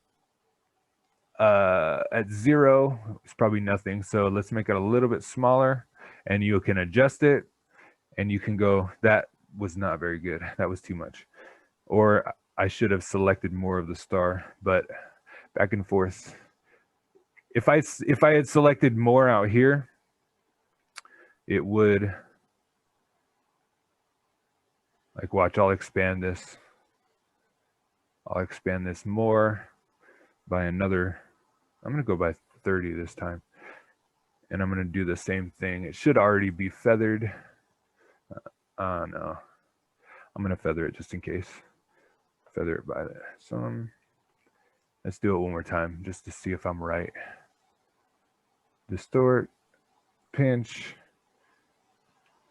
at 0, it's probably nothing. So let's make it a little bit smaller and you can adjust it and you can go, that was not very good. That was too much. Or I should have selected more of the star, but back and forth. If I had selected more out here, it would, like, watch, I'll expand this. I'll expand this more by another, I'm gonna go by 30 this time. And I'm gonna do the same thing. It should already be feathered. No, I'm gonna feather it just in case. Feather it by some. Let's do it one more time just to see if I'm right. Distort, pinch.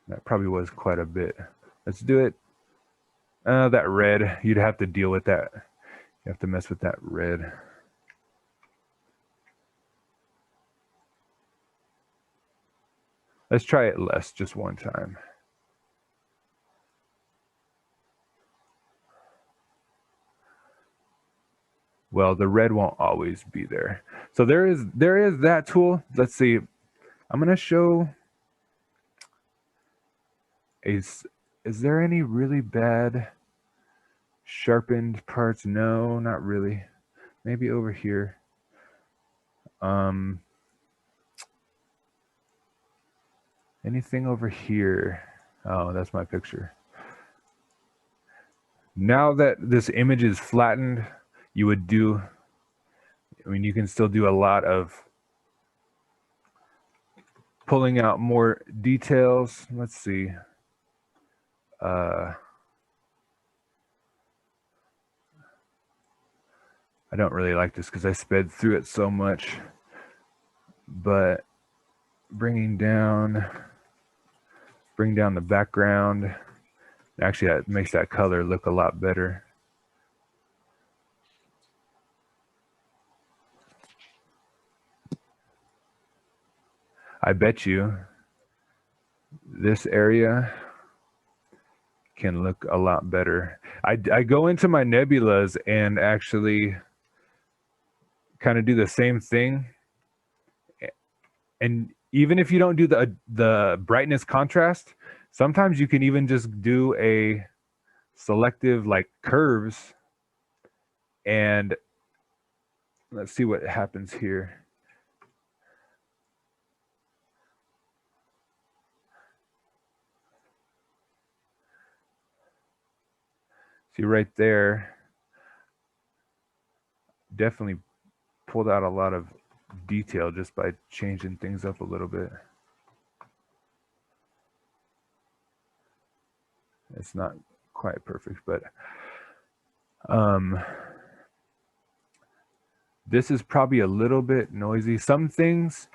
That probably was quite a bit. Let's do it. That red, you'd have to deal with that. You have to mess with that red. Let's try it less, just one time. Well, the red won't always be there. So there is that tool. Let's see. I'm gonna show. Is there any really bad sharpened parts? No, not really. Maybe over here. Anything over here? Oh, that's my picture. Now that this image is flattened, you would do, I mean, you can still do a lot of pulling out more details. Let's see. I don't really like this because I sped through it so much, but bring down the background. Actually, that makes that color look a lot better. I bet you this area can look a lot better. I go into my nebulas and actually kind of do the same thing. And even if you don't do the brightness contrast, sometimes you can even just do a selective like curves. And let's see what happens here. See right there, definitely pulled out a lot of detail just by changing things up a little bit. It's not quite perfect, but this is probably a little bit noisy. Some things,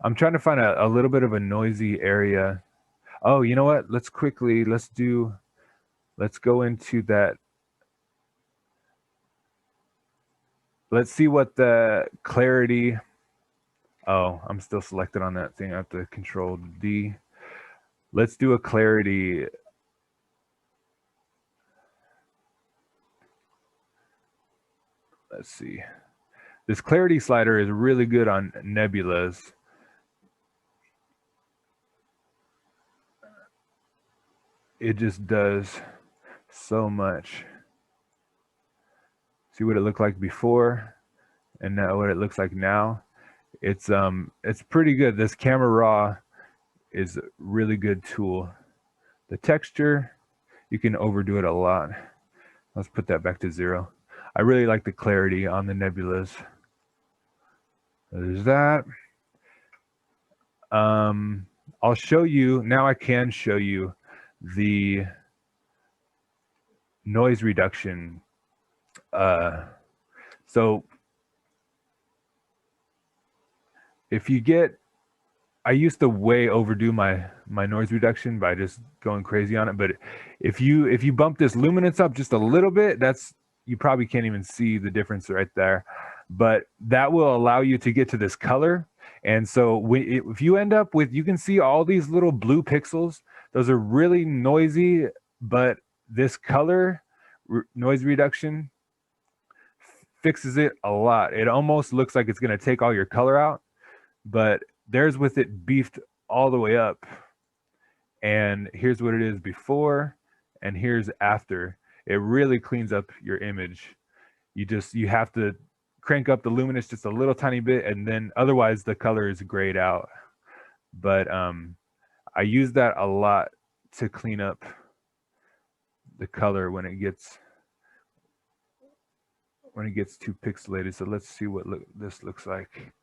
I'm trying to find a little bit of a noisy area. Oh, you know what? Let's go into that. Let's see what the clarity. Oh, I'm still selected on that thing. I have to Control D. Let's do a clarity. Let's see. This clarity slider is really good on nebulas. It just does so much. See what it looked like before and now what it looks like now. It's pretty good. This Camera Raw is a really good tool. The texture, you can overdo it a lot. Let's put that back to 0. I really like the clarity on the nebulas. There's that. I'll show you, now I can show you the noise reduction. So if you get, I used to way overdo my noise reduction by just going crazy on it, but if you bump this luminance up just a little bit, you probably can't even see the difference right there, but that will allow you to get to this color. And so if you end up with, you can see all these little blue pixels, those are really noisy, but this color noise reduction fixes it a lot. It almost looks like it's going to take all your color out, but there's with it beefed all the way up. And here's what it is before, and here's after. It really cleans up your image. You have to crank up the luminance just a little tiny bit, and then otherwise the color is grayed out. But I use that a lot to clean up the color when it gets too pixelated. So let's see what this looks like.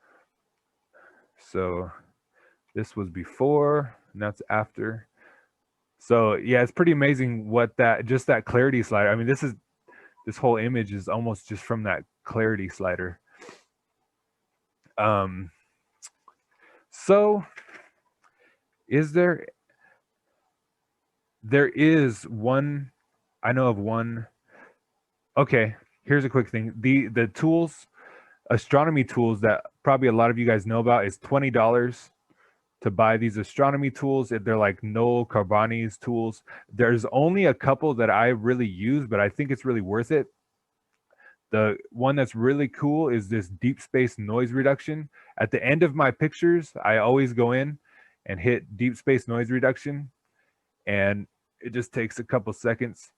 So this was before, and that's after. So yeah, it's pretty amazing what just that clarity slider. I mean, this whole image is almost just from that clarity slider. So there is one, I know of one. Okay, here's a quick thing. The tools, astronomy tools that probably a lot of you guys know about, is $20 to buy these astronomy tools. They're like Noel Carboni's tools. There's only a couple that I really use, but I think it's really worth it. The one that's really cool is this deep space noise reduction. At the end of my pictures, I always go in and hit deep space noise reduction, and it just takes a couple seconds.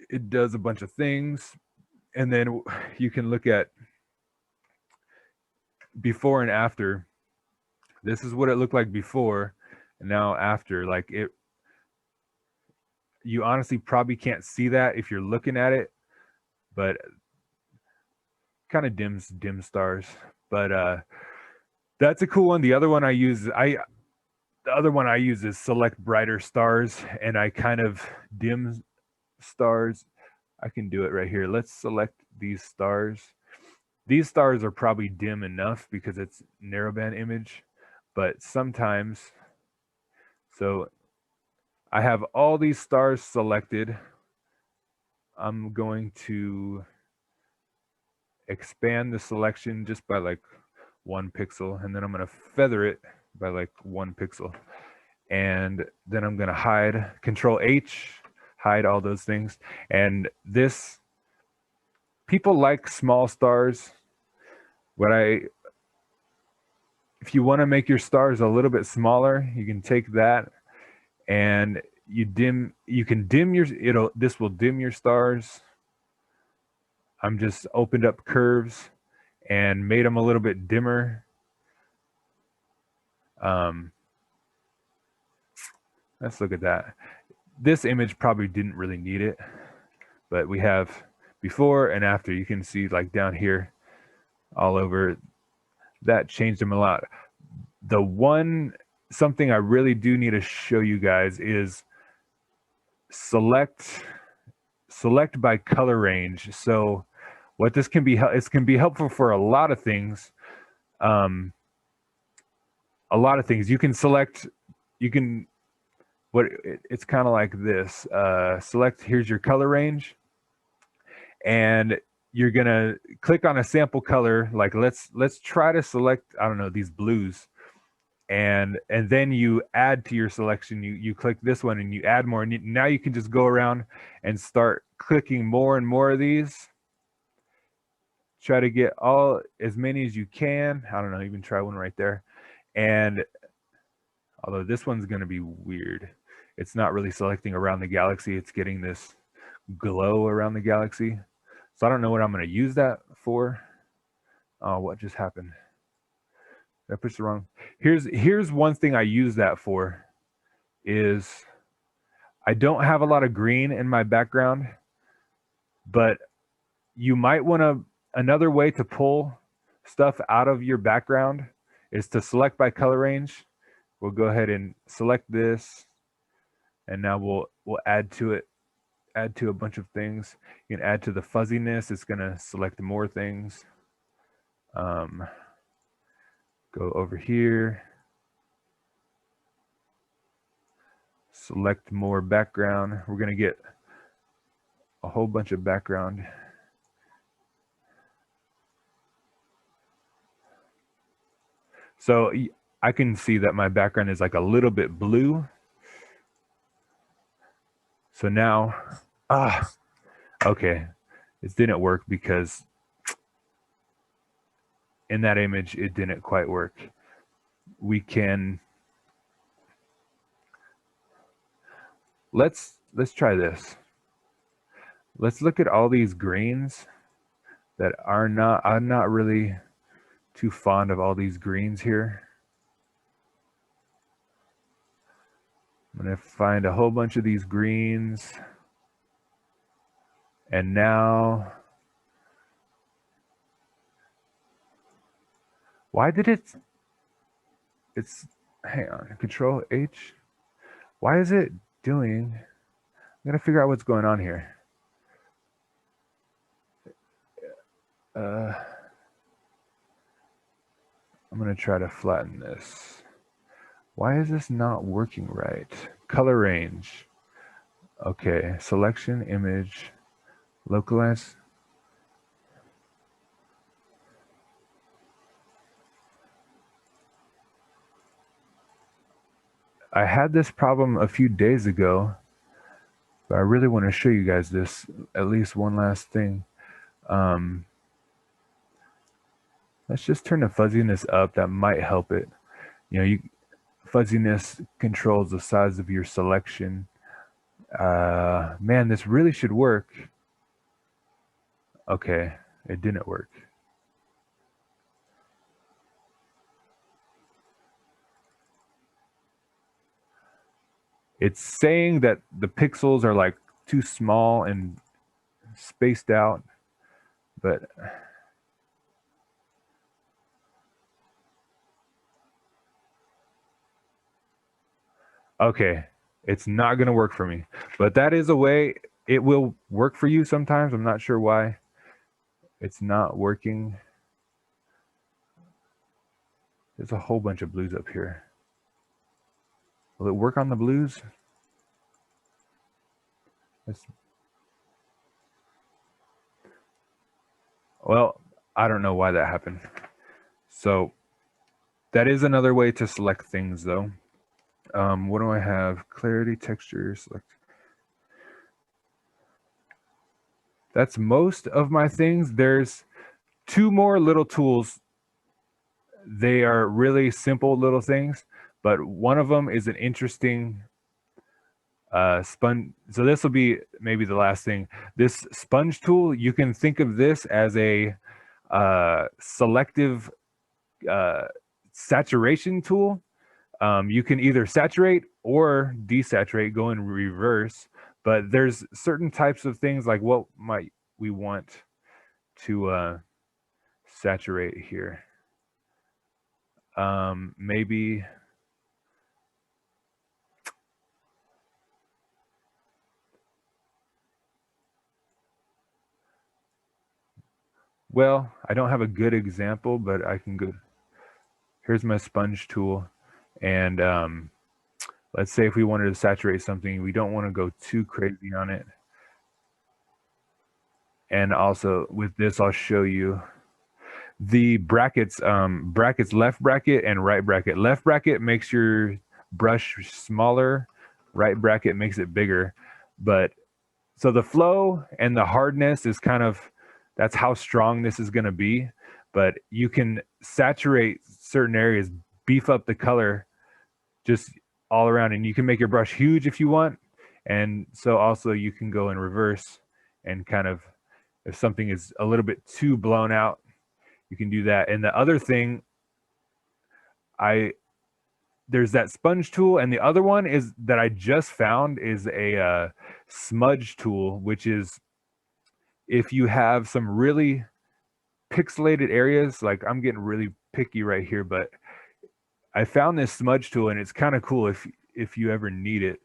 It does a bunch of things, and then you can look at before and after. This is what it looked like before, and now after. Like you honestly probably can't see that if you're looking at it, but kind of dim stars. But that's a cool one. The other one I use, is Select Brighter Stars, and I kind of dim stars. I can do it right here. Let's select these stars. These stars are probably dim enough because it's narrowband image, but sometimes, so I have all these stars selected. I'm going to expand the selection just by like 1 pixel, and then I'm going to feather it by like 1 pixel, and then I'm going to hide, Control H, hide all those things. And this, people like small stars. If you want to make your stars a little bit smaller, you can take that and you can dim this will dim your stars. I'm just opened up curves and made them a little bit dimmer. Let's look at that. This image probably didn't really need it, but we have before and after. You can see like down here all over, that changed them a lot. Something I really do need to show you guys is select by color range. So what this can be, it can be helpful for a lot of things. You can select, it's kind of like this. Select, here's your color range, and you're gonna click on a sample color. Like let's try to select, I don't know, these blues. and then you add to your selection. You click this one and you add more, and now you can just go around and start clicking more and more of these. Try to get as many as you can. I don't know, even try one right there. And although this one's going to be weird, it's not really selecting around the galaxy, it's getting this glow around the galaxy. So I don't know what I'm going to use that for. Oh, what just happened? Did I push the wrong? Here's one thing I use that for is I don't have a lot of green in my background, but you might want to, another way to pull stuff out of your background is to select by color range. We'll go ahead and select this, and now we'll add to it, add to a bunch of things. You can add to the fuzziness. It's going to select more things. Go over here, select more background. We're going to get a whole bunch of background. So I can see that my background is like a little bit blue. So now, okay, it didn't work because in that image, it didn't quite work. We can, let's try this. Let's look at all these greens that are not, I'm not really too fond of all these greens here. I'm going to find a whole bunch of these greens. And now, why did it's, hang on, Control H. Why is it doing, I'm going to figure out what's going on here. I'm going to try to flatten this. Why is this not working right? Color range. Okay, selection, image, localize. I had this problem a few days ago, but I really want to show you guys this, at least one last thing. Let's just turn the fuzziness up. That might help it. You know, fuzziness controls the size of your selection. Man, this really should work. Okay, it didn't work. It's saying that the pixels are like too small and spaced out, but okay, it's not going to work for me. But that is a way it will work for you sometimes. I'm not sure why it's not working. There's a whole bunch of blues up here. Will it work on the blues? Well, I don't know why that happened. So that is another way to select things though. What do I have? Clarity, texture, select. That's most of my things. There's two more little tools. They are really simple little things, but one of them is an interesting sponge. So this will be maybe the last thing. This sponge tool, you can think of this as a selective saturation tool. You can either saturate or desaturate, go in reverse, but there's certain types of things like what might we want to saturate here. Maybe well, I don't have a good example, but I can go. Here's my sponge tool. And let's say if we wanted to saturate something, we don't want to go too crazy on it. And also with this, I'll show you. the brackets, left bracket and right bracket. Left bracket makes your brush smaller, right bracket makes it bigger. But so the flow and the hardness is kind of, that's how strong this is going to be. But you can saturate certain areas, beef up the color just all around, and you can make your brush huge if you want. And so also you can go in reverse and kind of, if something is a little bit too blown out, you can do that. And the other thing, there's that sponge tool, and the other one is that I just found is a smudge tool, which is if you have some really pixelated areas, like I'm getting really picky right here, but I found this smudge tool and it's kind of cool if you ever need it.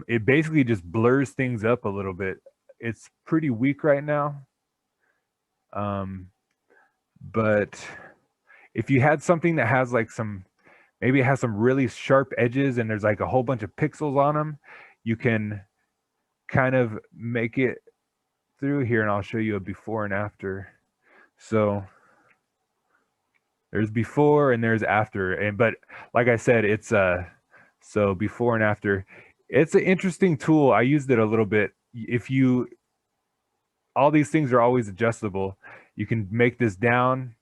It basically just blurs things up a little bit. It's pretty weak right now. But if you had something that has like maybe it has some really sharp edges and there's like a whole bunch of pixels on them, you can kind of make it through here, and I'll show you a before and after. So there's before and there's after, but like I said, it's so before and after. It's an interesting tool. I used it a little bit. All these things are always adjustable. You can make this down,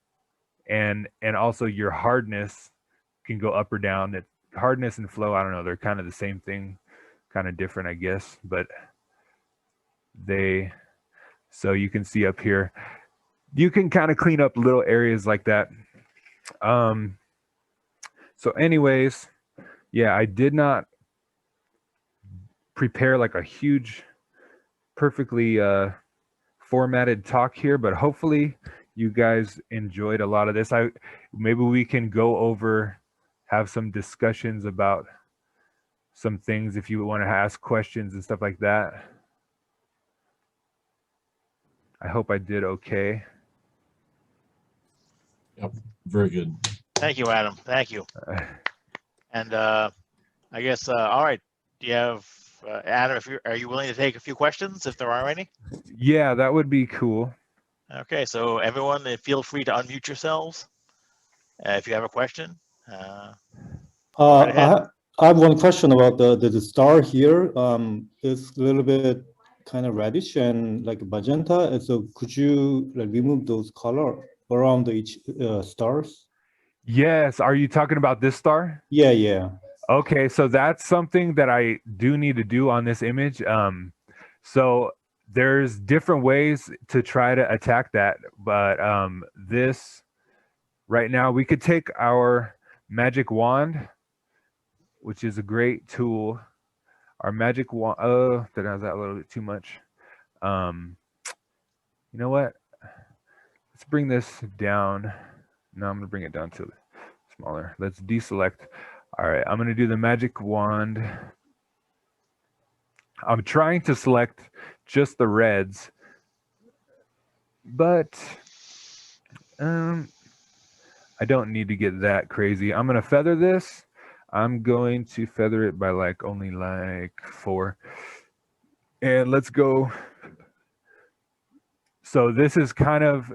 and also your hardness can go up or down. Hardness and flow, I don't know, they're kind of the same thing, kind of different, I guess, but so you can see up here, you can kind of clean up little areas like that. So anyways, yeah, I did not prepare like a huge, perfectly formatted talk here, but hopefully you guys enjoyed a lot of this. Maybe we can go over, have some discussions about some things if you want to ask questions and stuff like that. I hope I did okay. Yep, very good. Thank you, Adam. Thank you. And I guess, all right. Do you have, Adam, are you willing to take a few questions if there are any? Yeah, that would be cool. Okay, so everyone, feel free to unmute yourselves if you have a question. I have one question about the star here. It's a little bit kind of reddish and like magenta. And so could you like remove those color around each stars? Yes. Are you talking about this star? Yeah, yeah. Okay, so that's something that I do need to do on this image. So there's different ways to try to attack that, but this right now, we could take our magic wand, which is a great tool. Our magic wand, that has that a little bit too much. You know what? Let's bring this down. No, I'm gonna bring it down to smaller. Let's deselect. All right, I'm gonna do the magic wand. I'm trying to select just the reds, but I don't need to get that crazy. I'm gonna feather this. I'm going to feather it by like only like 4. And let's go. So this is kind of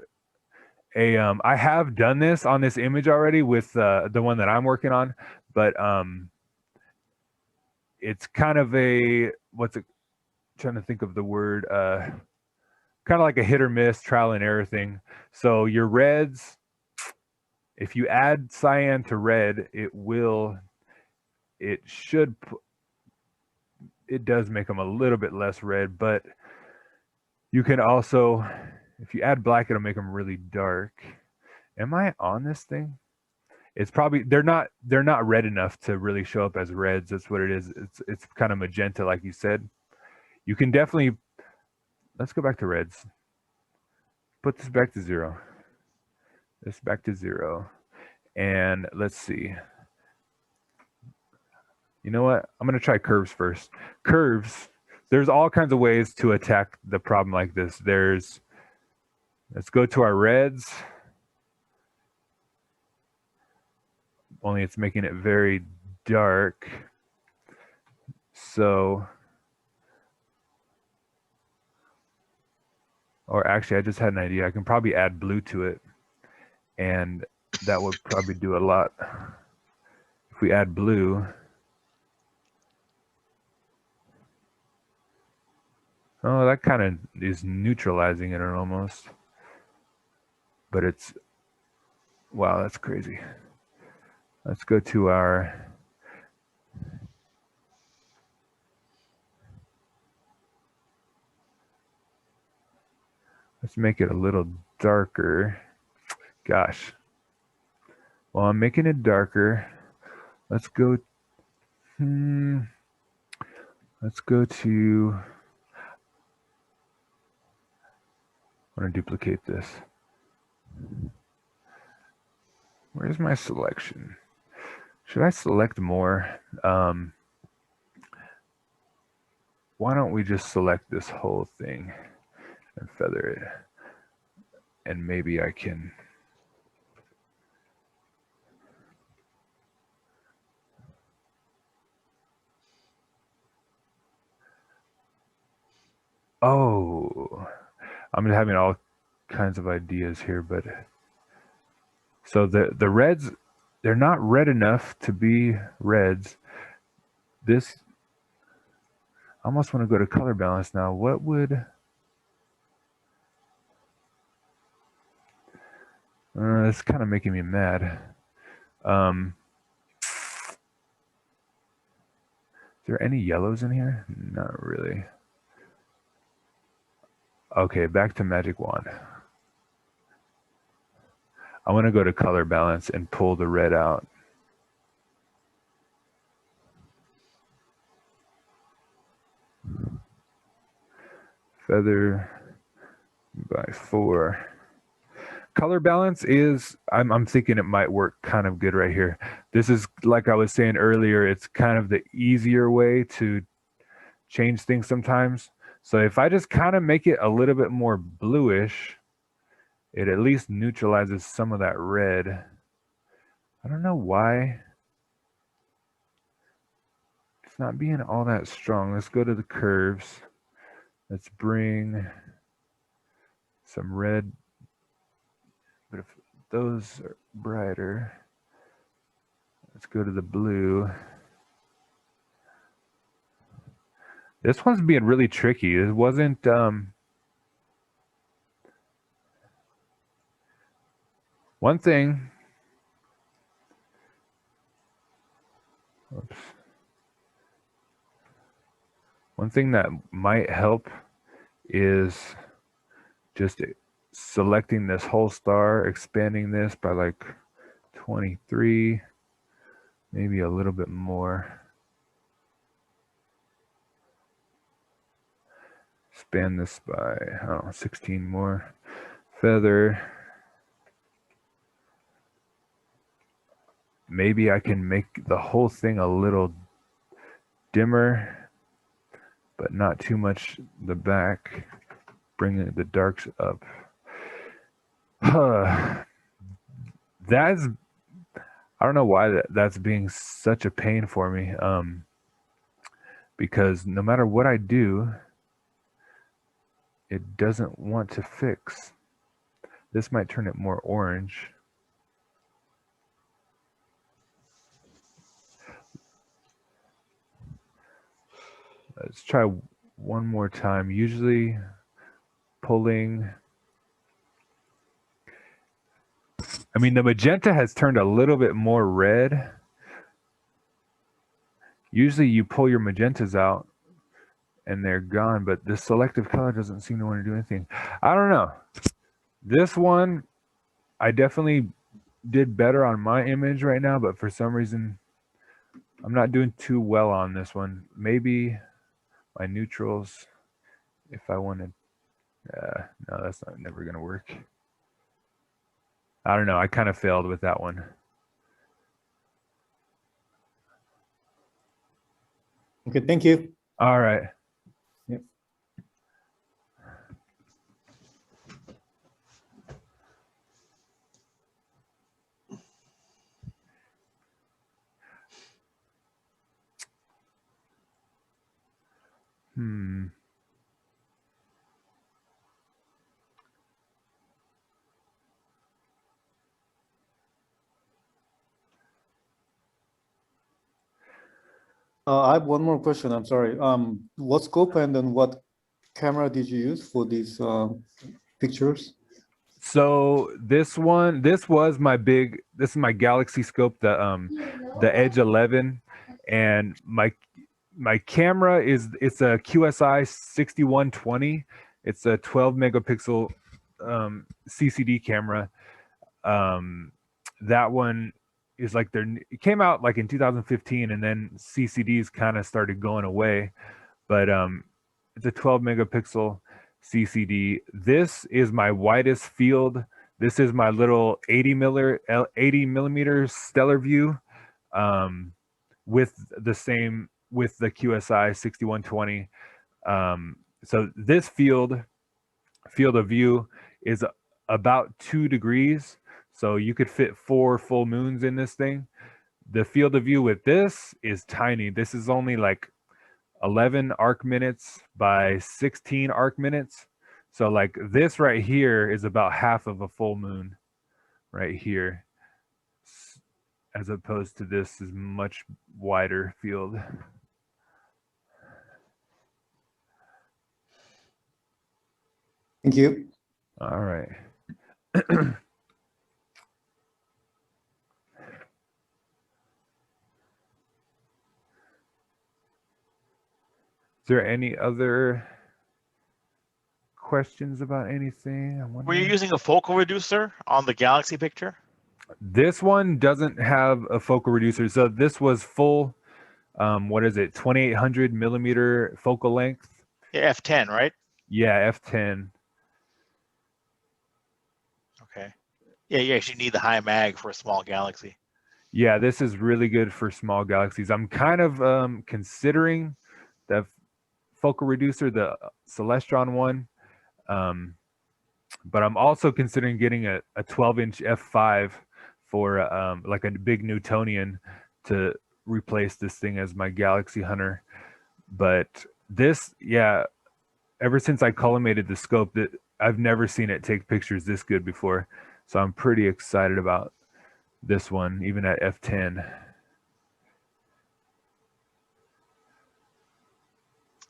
a, I have done this on this image already with the one that I'm working on, but it's kind of a, trying to think of the word, kind of like a hit or miss, trial and error thing. So your reds, if you add cyan to red, it does make them a little bit less red, but you can also, if you add black, it'll make them really dark. Am I on this thing? It's probably, they're not red enough to really show up as reds. That's what it is. It's kind of magenta, like you said. You can definitely, let's go back to reds. Put this back to 0. This back to 0. And let's see. You know what? I'm going to try curves first. Curves, there's all kinds of ways to attack the problem like this. Let's go to our reds. Only it's making it very dark. So, or actually I just had an idea. I can probably add blue to it and that would probably do a lot. If we add blue, oh, that kind of is neutralizing it almost. But it's, wow, that's crazy. Let's go to our, let's make it a little darker. Gosh. Well, I'm making it darker. Let's go, let's go to, I want to duplicate this. Where's my selection? Should I select more? Why don't we just select this whole thing and feather it? And maybe I can, oh, I'm having all kinds of ideas here, but so the reds, they're not red enough to be reds. This, I almost want to go to color balance now. What would, it's kind of making me mad. Is there any yellows in here? Not really. Okay, back to Magic Wand. I want to go to color balance and pull the red out. Feather by 4. Color balance is, I'm thinking it might work kind of good right here. This is, like I was saying earlier, it's kind of the easier way to change things sometimes. So if I just kind of make it a little bit more bluish, it at least neutralizes some of that red. I don't know why it's not being all that strong. Let's go to the curves. Let's bring some red, but if those are brighter, let's go to the blue. This one's being really tricky. It wasn't, one thing, oops. One thing that might help is just selecting this whole star, expanding this by like 23, maybe a little bit more. Expand this by, I don't know, 16 more. Feather. Maybe I can make the whole thing a little dimmer, but not too much the back. Bring the darks up. That's, I don't know why that's being such a pain for me. Because no matter what I do, it doesn't want to fix. This might turn it more orange. Let's try one more time. Usually pulling, I mean, the magenta has turned a little bit more red. Usually you pull your magentas out and they're gone, but this selective color doesn't seem to want to do anything. I don't know. This one, I definitely did better on my image right now, but for some reason, I'm not doing too well on this one. Maybe my neutrals, if I wanted, no, that's never gonna work. I don't know, I kind of failed with that one. Okay, thank you. All right. Yep. I have one more question. I'm sorry. What scope and then what camera did you use for these pictures? So this was my this is my Galaxy scope, the Edge 11, and my camera it's a QSI 6120. It's a 12 megapixel CCD camera. That one is like it came out like in 2015, and then CCDs kind of started going away, but it's a 12 megapixel CCD. This is my widest field. This is my little 80 millimeter stellar view, with the QSI 6120. So this field of view is about 2 degrees. So you could fit 4 full moons in this thing. The field of view with this is tiny. This is only like 11 arc minutes by 16 arc minutes. So like this right here is about half of a full moon right here, as opposed to this is much wider field. Thank you. All right. Is there any other questions about anything? Were you using a focal reducer on the Galaxy picture? This one doesn't have a focal reducer. So this was full, what is it, 2800 millimeter focal length? Yeah, f10, right? Yeah, f10. Okay. Yeah, you actually need the high mag for a small Galaxy. Yeah, this is really good for small galaxies. I'm kind of considering the focal reducer, the Celestron one. But I'm also considering getting a 12-inch f5 for like a big Newtonian to replace this thing as my Galaxy Hunter. But this, yeah, ever since I collimated the scope, that I've never seen it take pictures this good before. So I'm pretty excited about this one, even at f10.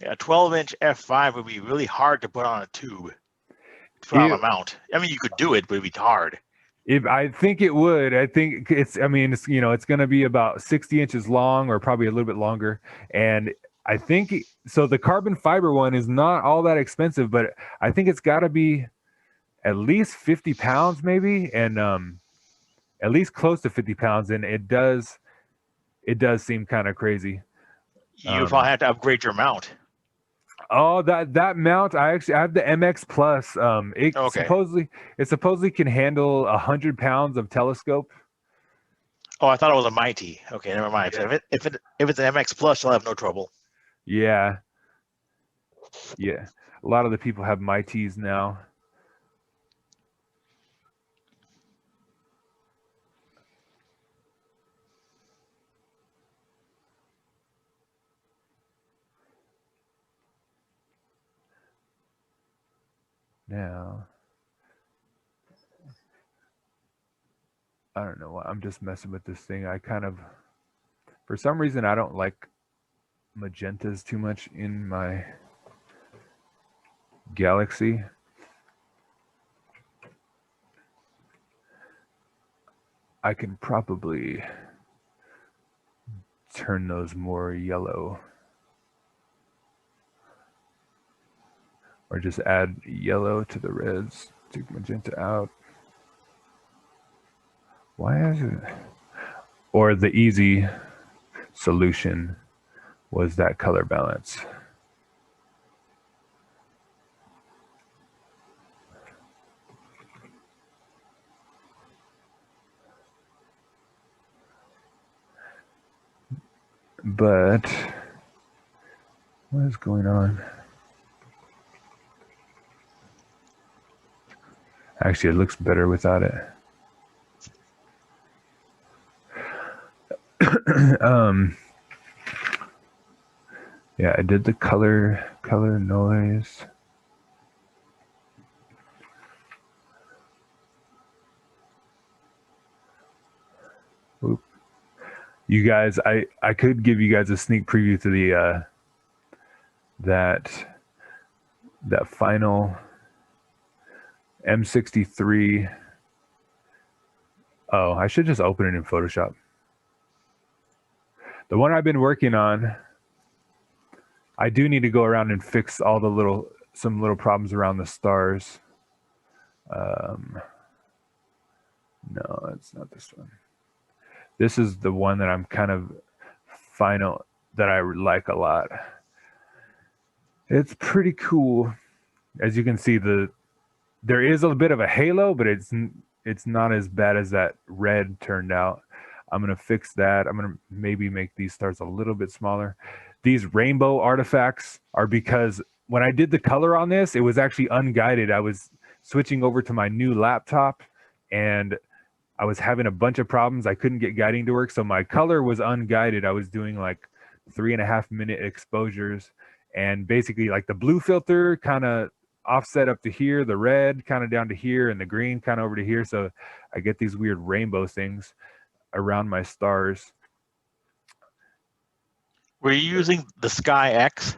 Yeah, a 12-inch f5 would be really hard to put on a tube. Put on a mount. I mean, you could do it, but it'd be hard. If I think it would, I think it's, I mean, it's, you know, it's going to be about 60 inches long, or probably a little bit longer. And I think, so the carbon fiber one is not all that expensive, but I think it's got to be at least 50 pounds maybe. And at least close to 50 pounds. And it does seem kind of crazy. You probably have to upgrade your mount. Oh, that mount! I have the MX Plus. Okay. It supposedly can handle 100 pounds of telescope. Oh, I thought it was a Mighty. Okay, never mind. Yeah. So if it's an MX Plus, you'll have no trouble. Yeah. A lot of the people have Mighties now. Now, I don't know why. I'm just messing with this thing. I kind of, for some reason, I don't like magentas too much in my Galaxy. I can probably turn those more yellow. Or just add yellow to the reds, take magenta out. Why is it? Or the easy solution was that color balance. But what is going on? Actually, it looks better without it. Yeah, I did the color noise. Oop. You guys, I could give you guys a sneak preview to the that final M63. Oh, I should just open it in Photoshop. The one I've been working on, I do need to go around and fix all the some little problems around the stars. No, it's not this one. This is the one that I'm kind of final, that I like a lot. It's pretty cool. As you can see, there is a bit of a halo, but it's not as bad as that red turned out. I'm gonna fix that. I'm gonna maybe make these stars a little bit smaller. These rainbow artifacts are because when I did the color on this, it was actually unguided. I was switching over to my new laptop and I was having a bunch of problems. I couldn't get guiding to work, so my color was unguided. I was doing like 3.5 minute exposures, and basically like the blue filter kind of offset up to here, the red kind of down to here, and the green kind of over to here. So I get these weird rainbow things around my stars. Were you using the Sky X?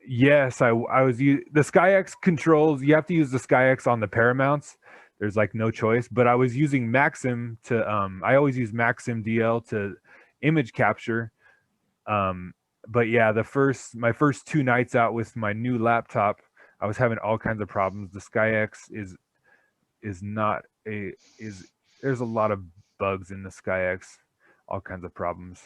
Yes, I was using the SkyX controls. You have to use the SkyX on the Paramounts. There's like no choice, but I was using Maxim to I always use Maxim DL to image capture. But yeah, my first 2 nights out with my new laptop, I was having all kinds of problems. The SkyX there's a lot of bugs in the SkyX, all kinds of problems.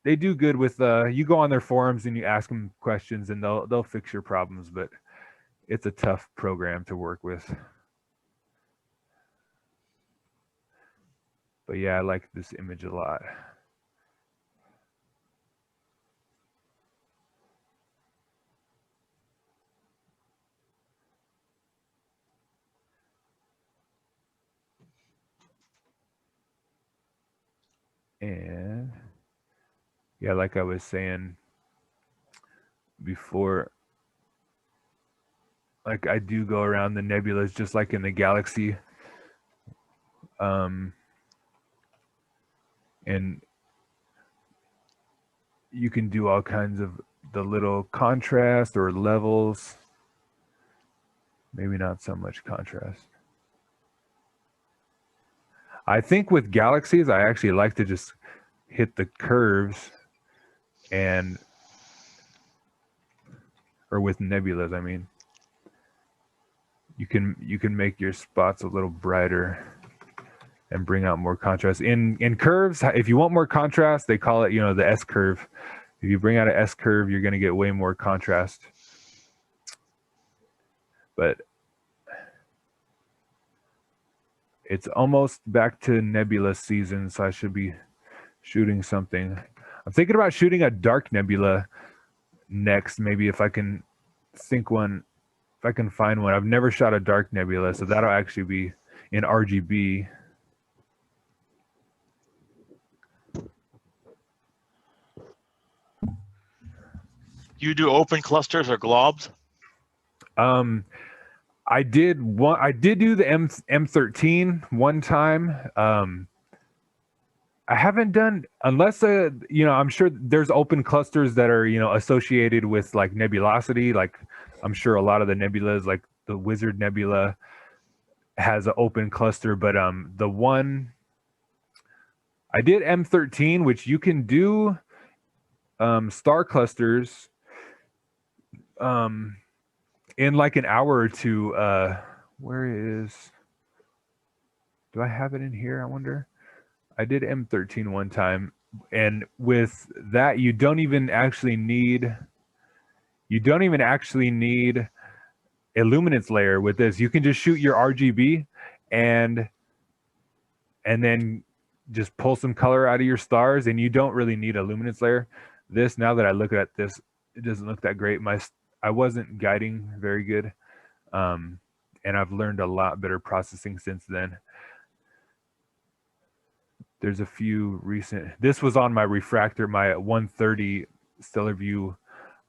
They do good with you go on their forums and you ask them questions and they'll fix your problems, but it's a tough program to work with. But yeah, I like this image a lot. And yeah, like I was saying before, like I do go around the nebulas just like in the galaxy. And you can do all kinds of the little contrast or levels. Maybe not so much contrast. I think with galaxies, I actually like to just hit the curves or with nebulas, I mean. You can make your spots a little brighter and bring out more contrast. In curves, if you want more contrast, they call it, the S curve. If you bring out an S curve, you're going to get way more contrast. But it's almost back to nebula season, so I should be shooting something. I'm thinking about shooting a dark nebula next, maybe if I can find one. I've never shot a dark nebula, so that'll actually be in RGB. You do open clusters or globs? I did do the M13 one time. I haven't done, unless I'm sure there's open clusters that are associated with like nebulosity. Like I'm sure a lot of the nebulas, like the Wizard Nebula, has an open cluster. But the one I did M13, which you can do star clusters in like an hour or two. Where is? Do I have it in here? I wonder. I did M13 one time, and with that, you don't even actually need a luminance layer with this. You can just shoot your RGB and then just pull some color out of your stars, and you don't really need a luminance layer. This, now that I look at this, it doesn't look that great. I wasn't guiding very good, and I've learned a lot better processing since then. There's a few recent. This was on my refractor, my 130 Stellar View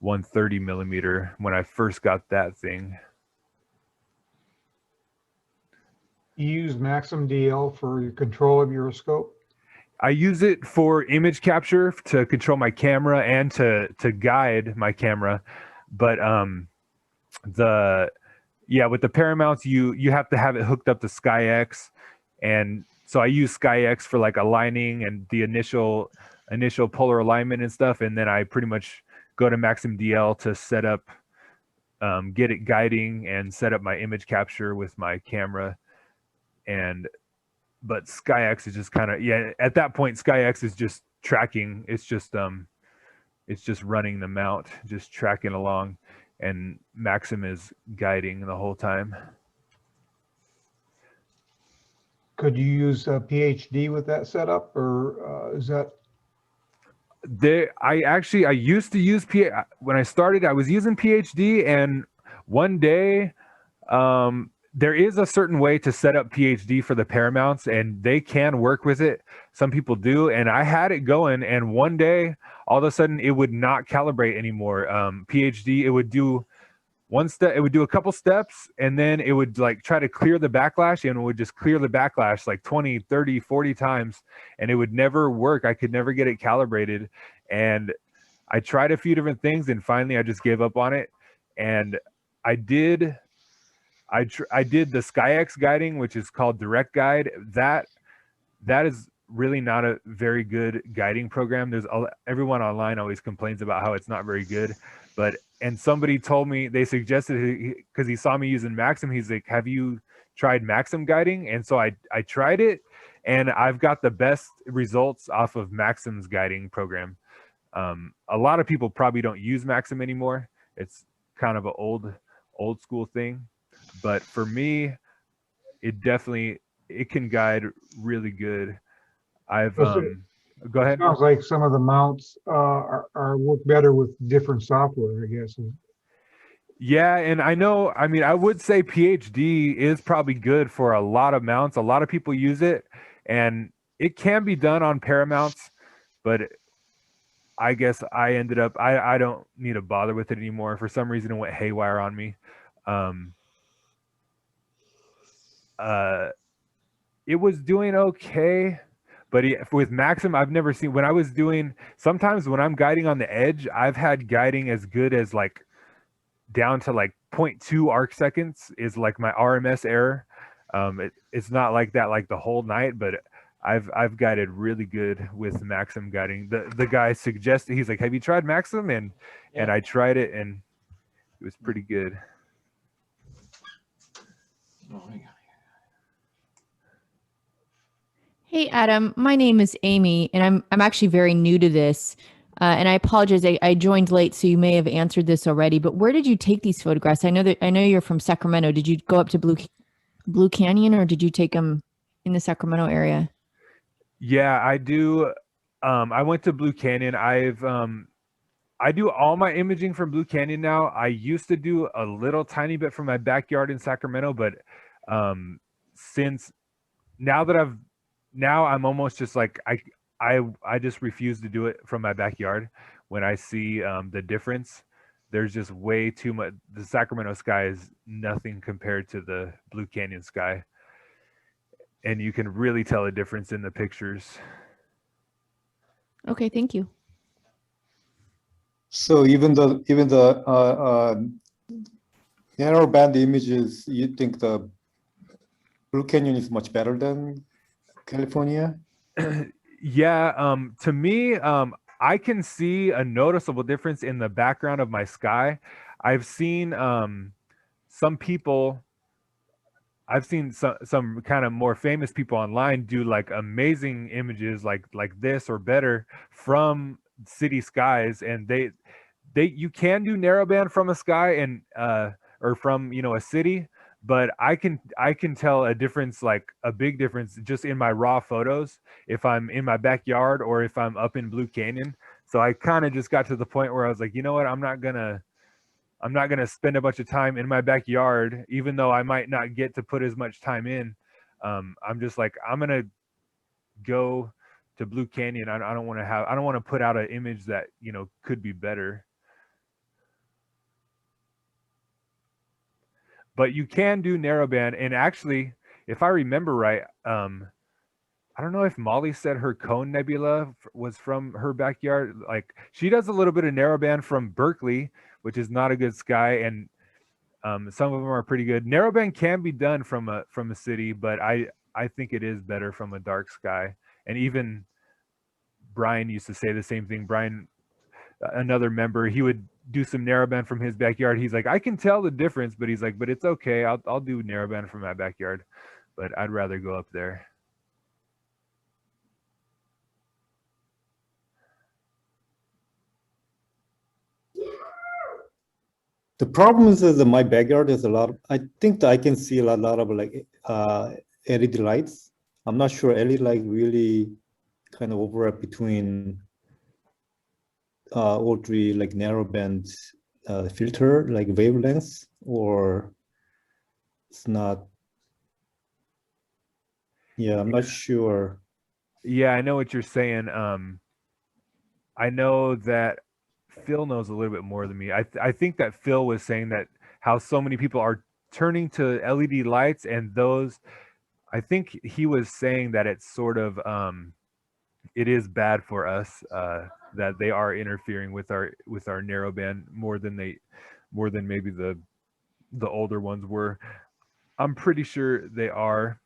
130 millimeter when I first got that thing. You use Maxim DL for your control of your scope? I use it for image capture to control my camera and to guide my camera. But with the Paramounts, you have to have it hooked up to SkyX, and so I use SkyX for like aligning and the initial polar alignment and stuff, and then I pretty much go to Maxim DL to set up, get it guiding and set up my image capture with my camera. But SkyX is just kind of, at that point SkyX is just tracking. It's just running the mount, just tracking along, and Maxim is guiding the whole time. Could you use a PhD with that setup, or is that? I used to use when I started, I was using PhD, and one day, there is a certain way to set up PhD for the Paramounts, and they can work with it. Some people do, and I had it going, and one day, all of a sudden, it would not calibrate anymore. PhD, it would do one step, it would do a couple steps, and then it would like try to clear the backlash, and it would just clear the backlash like 20, 30, 40 times, and it would never work. I could never get it calibrated, and I tried a few different things, and finally I just gave up on it. And I did the SkyX guiding, which is called Direct Guide. That is really not a very good guiding program. Everyone online always complains about how it's not very good, and somebody told me, they suggested, because he saw me using Maxim, he's like, have you tried Maxim guiding? And so I tried it, and I've got the best results off of Maxim's guiding program. A lot of people probably don't use Maxim anymore. It's kind of an old school thing, but for me, it can guide really good. Go ahead. It sounds like some of the mounts are work better with different software, I guess. Yeah, and I would say PhD is probably good for a lot of mounts. A lot of people use it, and it can be done on Paramounts, but I guess I ended up, I don't need to bother with it anymore. For some reason, it went haywire on me. It was doing okay. But with Maxim, I've never seen, sometimes when I'm guiding on the edge, I've had guiding as good as like down to like 0.2 arc seconds is like my RMS error. It's not like that like the whole night, but I've guided really good with Maxim guiding. The guy suggested, he's like, have you tried Maxim? And I tried it, and it was pretty good. Hey, Adam, my name is Amy, and I'm actually very new to this. And I apologize, I joined late, so you may have answered this already, but where did you take these photographs? I know you're from Sacramento. Did you go up to Blue Canyon, or did you take them in the Sacramento area? Yeah, I do. I went to Blue Canyon. I do all my imaging from Blue Canyon now. I used to do a little tiny bit from my backyard in Sacramento, but since now I'm almost just like, I just refuse to do it from my backyard when I see the difference. There's just way too much. The Sacramento sky is nothing compared to the Blue Canyon sky. And you can really tell a difference in the pictures. Okay, thank you. So even the narrow band images, you think the Blue Canyon is much better than California? Yeah, to me, I can see a noticeable difference in the background of my sky. I've seen some people, I've seen some kind of more famous people online do like amazing images like this or better from city skies, and you can do narrowband from a sky and or from a city, but I can tell a difference, like a big difference, just in my raw photos if I'm in my backyard or if I'm up in Blue Canyon. So I kind of just got to the point where I was like, you know what, I'm not gonna spend a bunch of time in my backyard, even though I might not get to put as much time in. I'm just like, I'm gonna go to Blue Canyon. I don't want to put out an image that could be better. But you can do narrowband, and actually, if I remember right, I I don't know if Molly said her Cone Nebula was from her backyard. Like she does a little bit of narrowband from Berkeley, which is not a good sky, and some of them are pretty good. Narrowband can be done from a city, but I think it is better from a dark sky. And even Brian used to say the same thing. Brian, another member, he would do some narrowband from his backyard. He's like, I can tell the difference, but he's like, but it's okay. I'll do narrowband from my backyard, but I'd rather go up there. The problem is that my backyard is a lot. I think that I can see a lot of like LED lights. I'm not sure LED light really kind of overlap between all three like narrowband filter like wavelengths, or it's not. Yeah, I'm not sure. Yeah, I know what you're saying. I know that Phil knows a little bit more than me. I think that Phil was saying that how so many people are turning to LED lights, and those, I think he was saying that it's sort of it is bad for us that they are interfering with our narrowband more than maybe the older ones were. I'm pretty sure they are.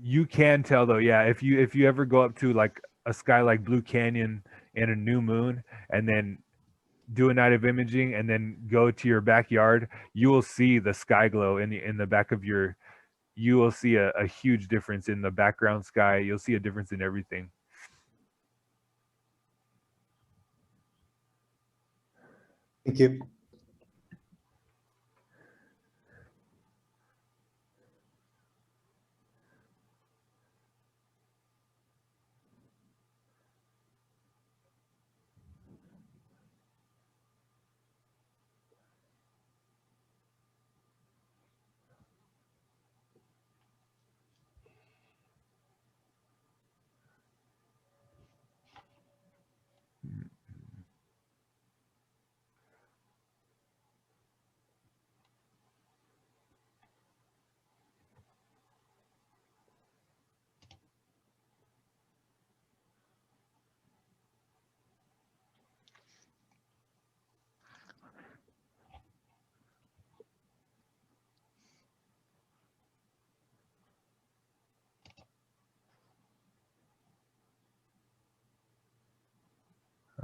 You can tell though, yeah, if you ever go up to like a sky like Blue Canyon and a new moon, and then do a night of imaging, and then go to your backyard, you will see the sky glow in the back of your. You will see a huge difference in the background sky. You'll see a difference in everything. Thank you.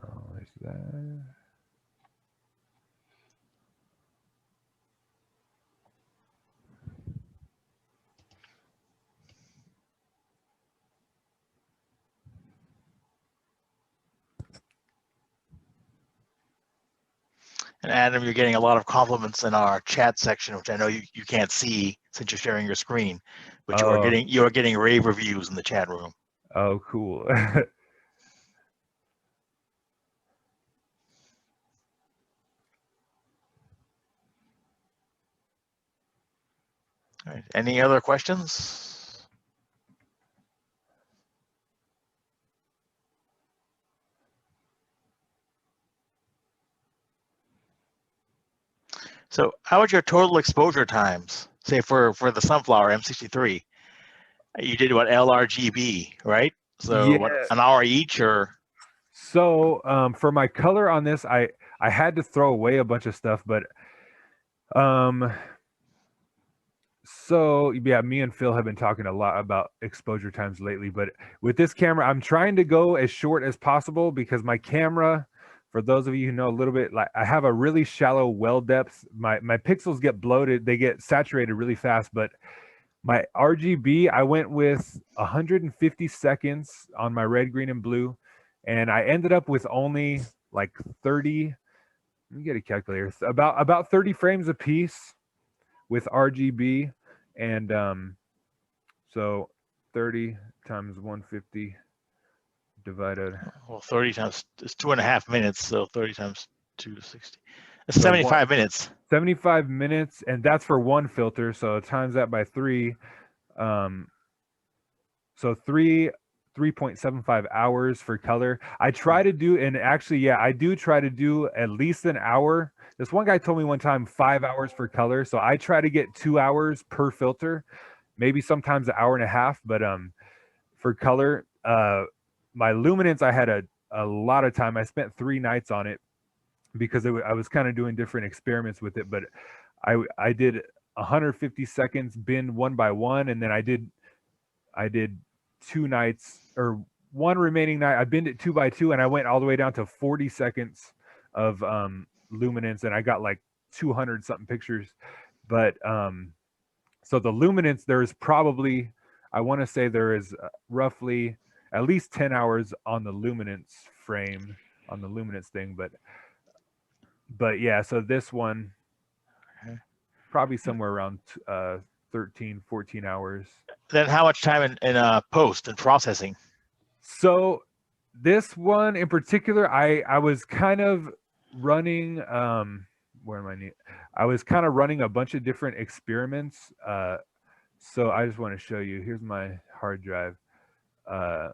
Oh, there's that. And Adam, you're getting a lot of compliments in our chat section, which I know you can't see since you're sharing your screen, but you are getting rave reviews in the chat room. Oh, cool. All right. Any other questions? So how would your total exposure times, say for the sunflower M63? You did what, LRGB, right? So Yeah. what, an hour each, or? So for my color on this, I had to throw away a bunch of stuff, but so yeah, me and Phil have been talking a lot about exposure times lately, but with this camera, I'm trying to go as short as possible because my camera, for those of you who know a little bit, like I have a really shallow well depth. My pixels get bloated, they get saturated really fast, but my RGB, I went with 150 seconds on my red, green, and blue, and I ended up with only like 30. Let me get a calculator. About 30 frames a piece with RGB, and so 30 times 150 divided. Well, 30 times, it's 2.5 minutes, so 30 times 260. It's 75 minutes. 75 minutes, and that's for one filter, so times that by 3. So 3 3.75 hours for color. I try to do, and actually, yeah, I do try to do at least an hour. This one guy told me one time 5 hours for color, so I try to get 2 hours per filter, maybe sometimes an hour and a half. But for color, my luminance, I had a lot of time. I spent 3 nights on it because I was kind of doing different experiments with it. But I did 150 seconds bin one by one, and then I did 2 nights, or one remaining night I binned it 2 by 2, and I went all the way down to 40 seconds of luminance, and I got like 200 something pictures. But so the luminance, there's probably, I want to say there is roughly at least 10 hours on the luminance frame, on the luminance thing. But yeah, so this one probably somewhere around 13, 14 hours. Then how much time in post and processing? So this one in particular, I was kind of running, where am I? I was kind of running a bunch of different experiments. So I just want to show you, here's my hard drive. I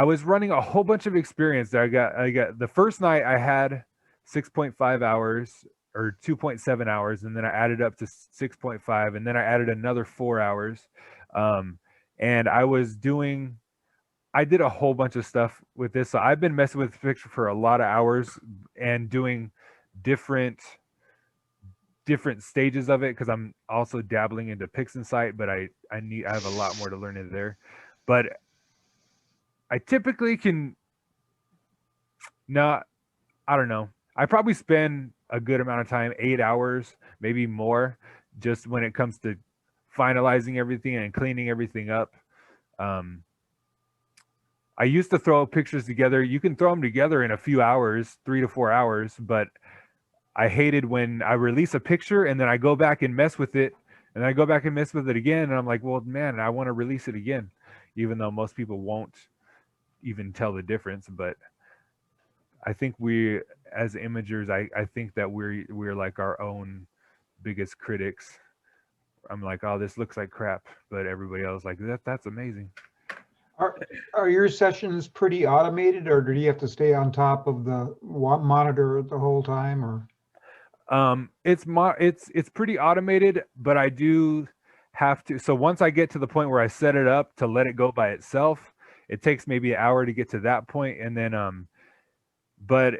was running a whole bunch of experiments. I got the first night I had 6.5 hours or 2.7 hours, and then I added up to 6.5, and then I added another 4 hours. And I did a whole bunch of stuff with this. So I've been messing with the picture for a lot of hours and doing different stages of it, because I'm also dabbling into PixInsight, but I have a lot more to learn in there. But I typically I don't know. I probably spend a good amount of time, 8 hours, maybe more, just when it comes to finalizing everything and cleaning everything up. I used to throw pictures together. You can throw them together in a few hours, 3 to 4 hours, but I hated when I release a picture and then I go back and mess with it, and I go back and mess with it again, and I'm like, well, man, I want to release it again, even though most people won't even tell the difference. But I think we, as imagers, I think that we're like our own biggest critics. I'm like, oh, this looks like crap, but everybody else like that's amazing. Are your sessions pretty automated, or do you have to stay on top of the monitor the whole time, or? It's pretty automated, but I do have to. So once I get to the point where I set it up to let it go by itself, it takes maybe an hour to get to that point, and then but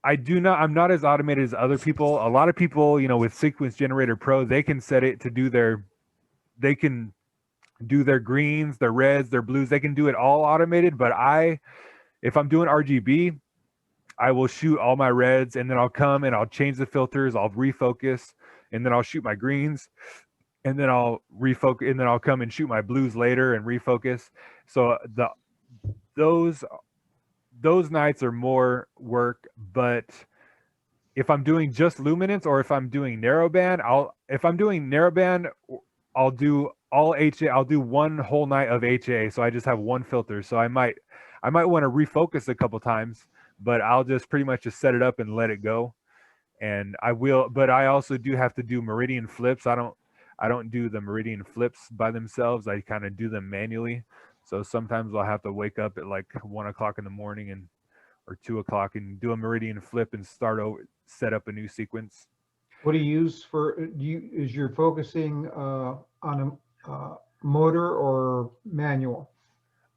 I'm not as automated as other people. A lot of people, with Sequence Generator Pro, they can set it to do they can do their greens, their reds, their blues. They can do it all automated. But if I'm doing RGB, I will shoot all my reds, and then I'll come and I'll change the filters, I'll refocus, and then I'll shoot my greens, and then I'll refocus, and then I'll come and shoot my blues later and refocus. So those nights are more work. But if I'm doing just luminance, or if I'm doing narrowband, I'll do all HA. I'll do one whole night of HA, so I just have one filter. So I might want to refocus a couple times, but I'll just pretty much just set it up and let it go. And I will, but I also do have to do meridian flips. I don't do the meridian flips by themselves. I kind of do them manually. So sometimes I'll have to wake up at like 1 o'clock in the morning or 2 o'clock and do a meridian flip and set up a new sequence. What do you use is you're focusing on a motor or manual?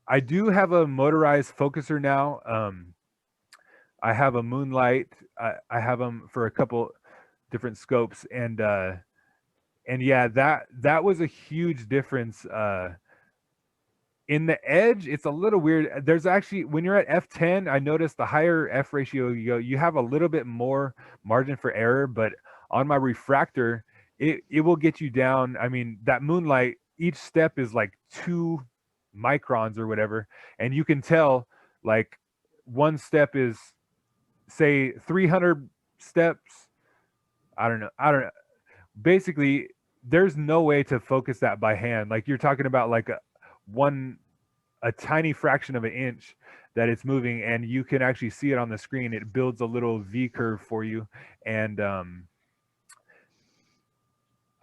I do have a motorized focuser now. I have a Moonlight. I have them for a couple different scopes, and yeah, that was a huge difference. In the edge, it's a little weird. There's actually, when you're at f10, I noticed the higher f ratio you go, you have a little bit more margin for error. But on my refractor, it will get you down. I mean, that Moonlight, each step is like 2 microns or whatever, and you can tell like one step is, say, 300 steps. I don't know. Basically, there's no way to focus that by hand. Like, you're talking about like a tiny fraction of an inch that it's moving, and you can actually see it on the screen. It builds a little V curve for you. And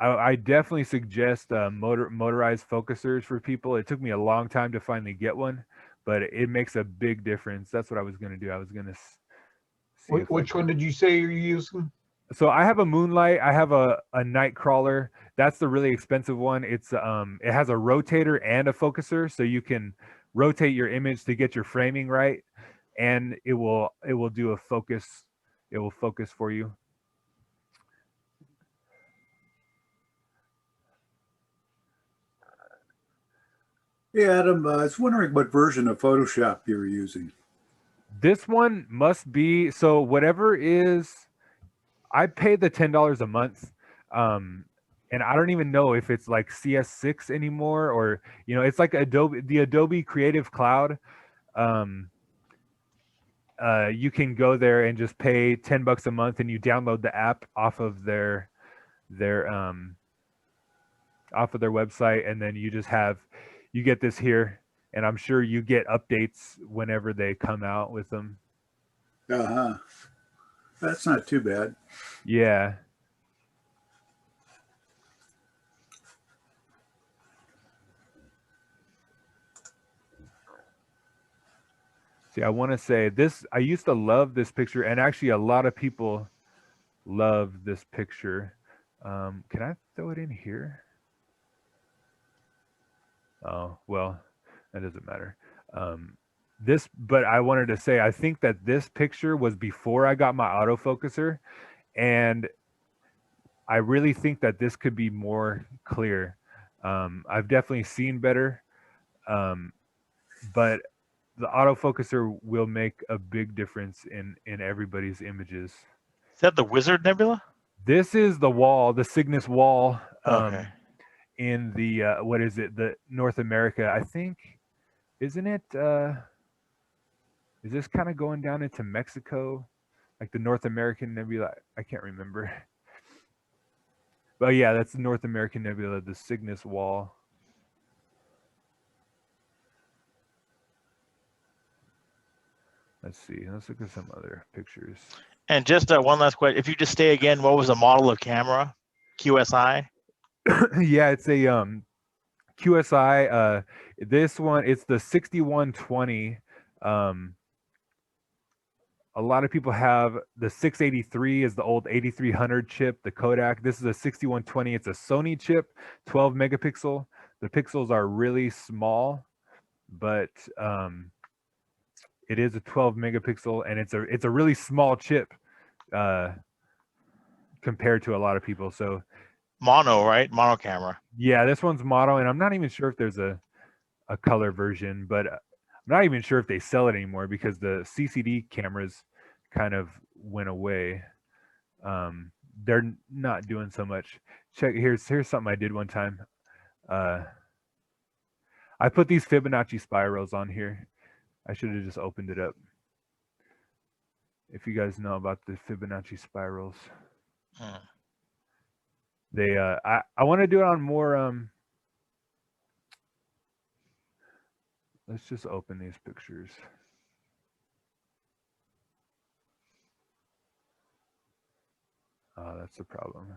I definitely suggest motorized focusers for people. It took me a long time to finally get one, but it makes a big difference. That's what I was going to do. I was going to see if Which one did you say you're using? So I have a Moonlight. I have a Nightcrawler. That's the really expensive one. It's it has a rotator and a focuser, so you can rotate your image to get your framing right, and it will do a focus. It will focus for you. Hey, Adam, I was wondering what version of Photoshop you're using. This one must be, so whatever is, I pay the $10 a month. And I don't even know if it's like CS6 anymore, or, you know, it's like the Adobe Creative Cloud. You can go there and just pay $10 a month, and you download the app off of their website, and then you get this here, and I'm sure you get updates whenever they come out with them. Uh-huh. That's not too bad. Yeah. See, I want to say this, I used to love this picture, and actually a lot of people love this picture. Can I throw it in here? Oh, well, that doesn't matter. But I wanted to say, I think that this picture was before I got my autofocuser, and I really think that this could be more clear. I've definitely seen better, but the autofocuser will make a big difference in everybody's images. Is that the Wizard Nebula? This is the wall, the Cygnus wall. Okay. In the what is it? The North America, I think, isn't it? Is this kind of going down into Mexico, like the North American Nebula? I can't remember. But yeah, that's the North American Nebula, the Cygnus wall. Let's see. Let's look at some other pictures. And just one last question. If you just stay again, what was the model of camera? QSI? Yeah, it's a QSI. This one, it's the 6120. A lot of people have the 683 is the old 8300 chip, the Kodak. This is a 6120. It's a Sony chip, 12 megapixel. The pixels are really small, but it is a 12 megapixel, and it's a really small chip compared to a lot of people. So mono, right? Mono camera. Yeah, this one's mono, and I'm not even sure if there's a color version, but I'm not even sure if they sell it anymore because the CCD cameras kind of went away. They're not doing so much. Check, here's something I did one time. I put these Fibonacci spirals on here. I should have just opened it up. If you guys know about the Fibonacci spirals. They I want to do it on more let's just open these pictures. Oh, that's the problem.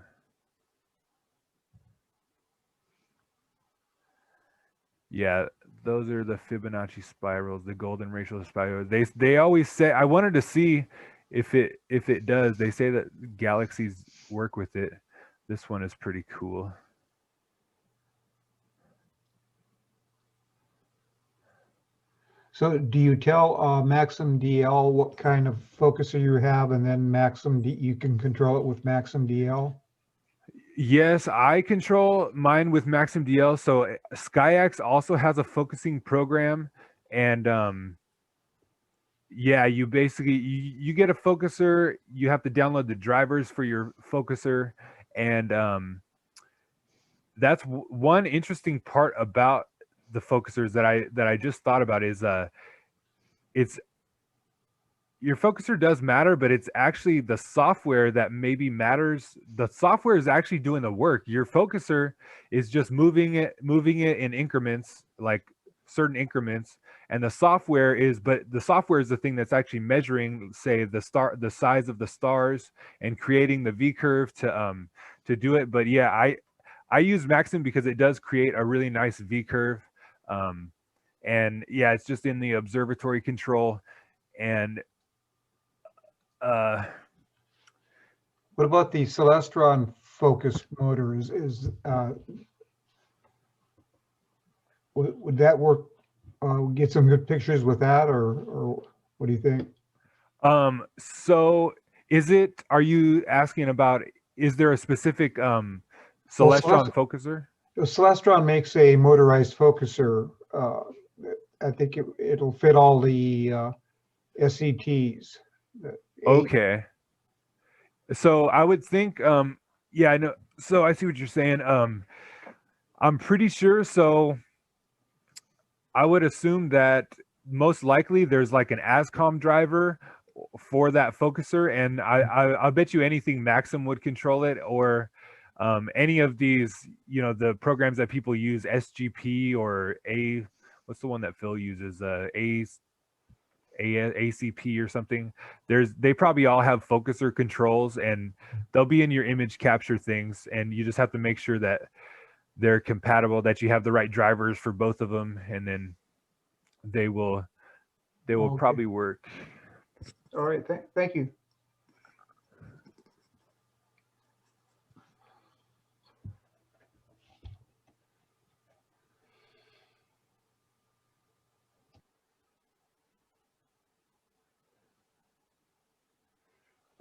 Yeah, those are the Fibonacci spirals, the golden ratio spirals. They always say, I wanted to see if it does. They say that galaxies work with it. This one is pretty cool. So do you tell Maxim DL what kind of focuser you have, and then you can control it with Maxim DL? Yes, I control mine with Maxim DL. So SkyX also has a focusing program, and yeah, you basically you get a focuser. You have to download the drivers for your focuser, and that's one interesting part about the focusers that I just thought about is it's your focuser does matter, but it's actually the software that maybe matters. The software is actually doing the work. Your focuser is just moving it in increments, like certain increments, and the software is the thing that's actually measuring, say, the size of the stars and creating the V curve to do it. But yeah, I use Maxim because it does create a really nice V curve. And yeah, it's just in the observatory control. And What about the Celestron focus motor? Would that work? Get some good pictures with that, or what do you think? So are you asking about, is there a specific Celestron focuser? Celestron makes a motorized focuser. I think it'll fit all the SCTs. Okay. So I would think, yeah, I know. So I see what you're saying. I'm pretty sure. So I would assume that most likely there's like an ASCOM driver for that focuser, and I'll bet you anything Maxim would control it, or any of these, the programs that people use, SGP or what's the one that Phil uses, ACP or something. They probably all have focuser controls, and they'll be in your image capture things, and you just have to make sure that they're compatible, that you have the right drivers for both of them, and then they will Okay. probably work. All right, thank you.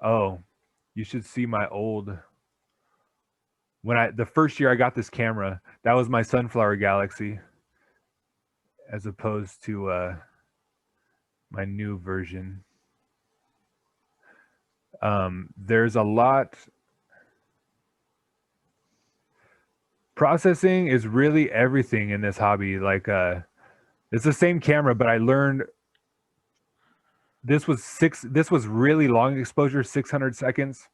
Oh, you should see my old, the first year I got this camera, that was my Sunflower Galaxy, as opposed to my new version. There's a lot. Processing is really everything in this hobby. Like, it's the same camera, but I learned this was really long exposure, 600 seconds.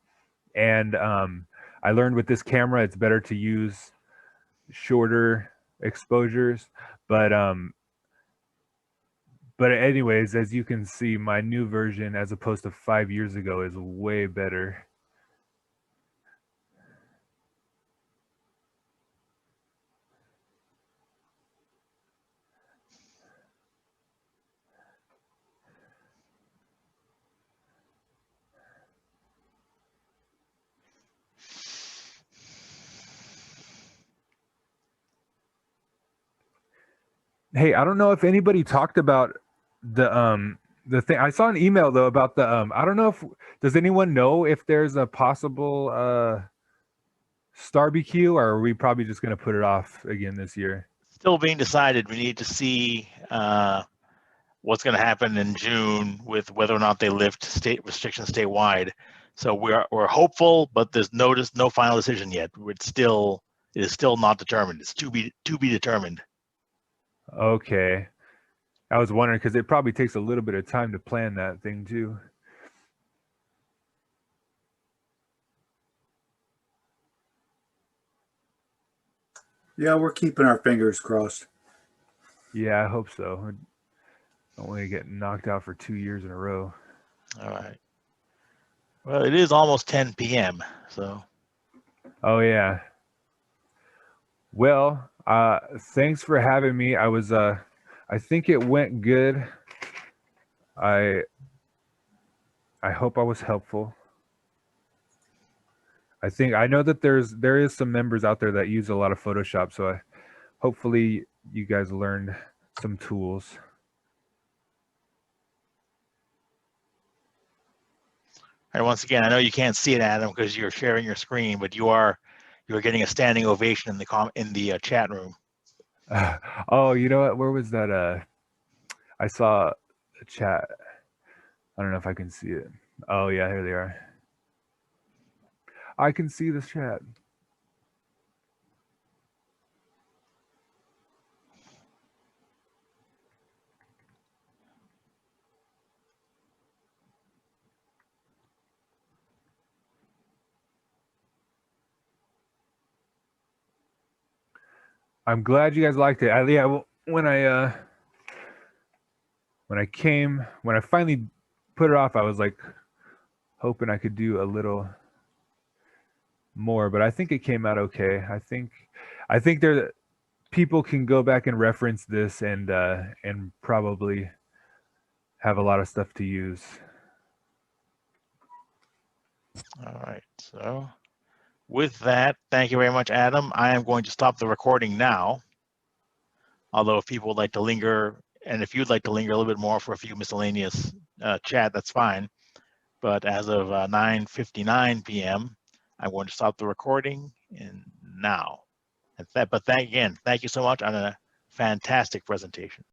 And I learned with this camera, it's better to use shorter exposures. But anyways, as you can see, my new version, as opposed to 5 years ago, is way better. Hey, I don't know if anybody talked about the thing. I saw an email though about the I don't know if, does anyone know if there's a possible Starbecue, or are we probably just going to put it off again this year? Still being decided. We need to see what's going to happen in June with whether or not they lift state restrictions statewide. So we're hopeful, but there's no final decision yet. It is still not determined. It's to be determined. Okay. I was wondering because it probably takes a little bit of time to plan that thing too. Yeah, we're keeping our fingers crossed. Yeah, I hope so. I don't want to get knocked out for 2 years in a row. All right. Well, it is almost 10 p.m. So. Oh yeah. Well, thanks for having me. I think it went good. I hope I was helpful. I know that there is some members out there that use a lot of Photoshop, so hopefully you guys learned some tools. And once again, I know you can't see it, Adam, because you're sharing your screen, but you're getting a standing ovation in the chat room. Oh, you know what? Where was that? I saw a chat. I don't know if I can see it. Oh yeah, here they are. I can see this chat. I'm glad you guys liked it. Yeah, when I finally put it off, I was like hoping I could do a little more, but I think it came out okay. I think there people can go back and reference this and probably have a lot of stuff to use. All right, so with that, thank you very much, Adam. I am going to stop the recording now. Although if people would like to linger, and if you'd like to linger a little bit more for a few miscellaneous chat, that's fine. But as of 9:59 p.m., I'm going to stop the recording now. But thank you so much on a fantastic presentation.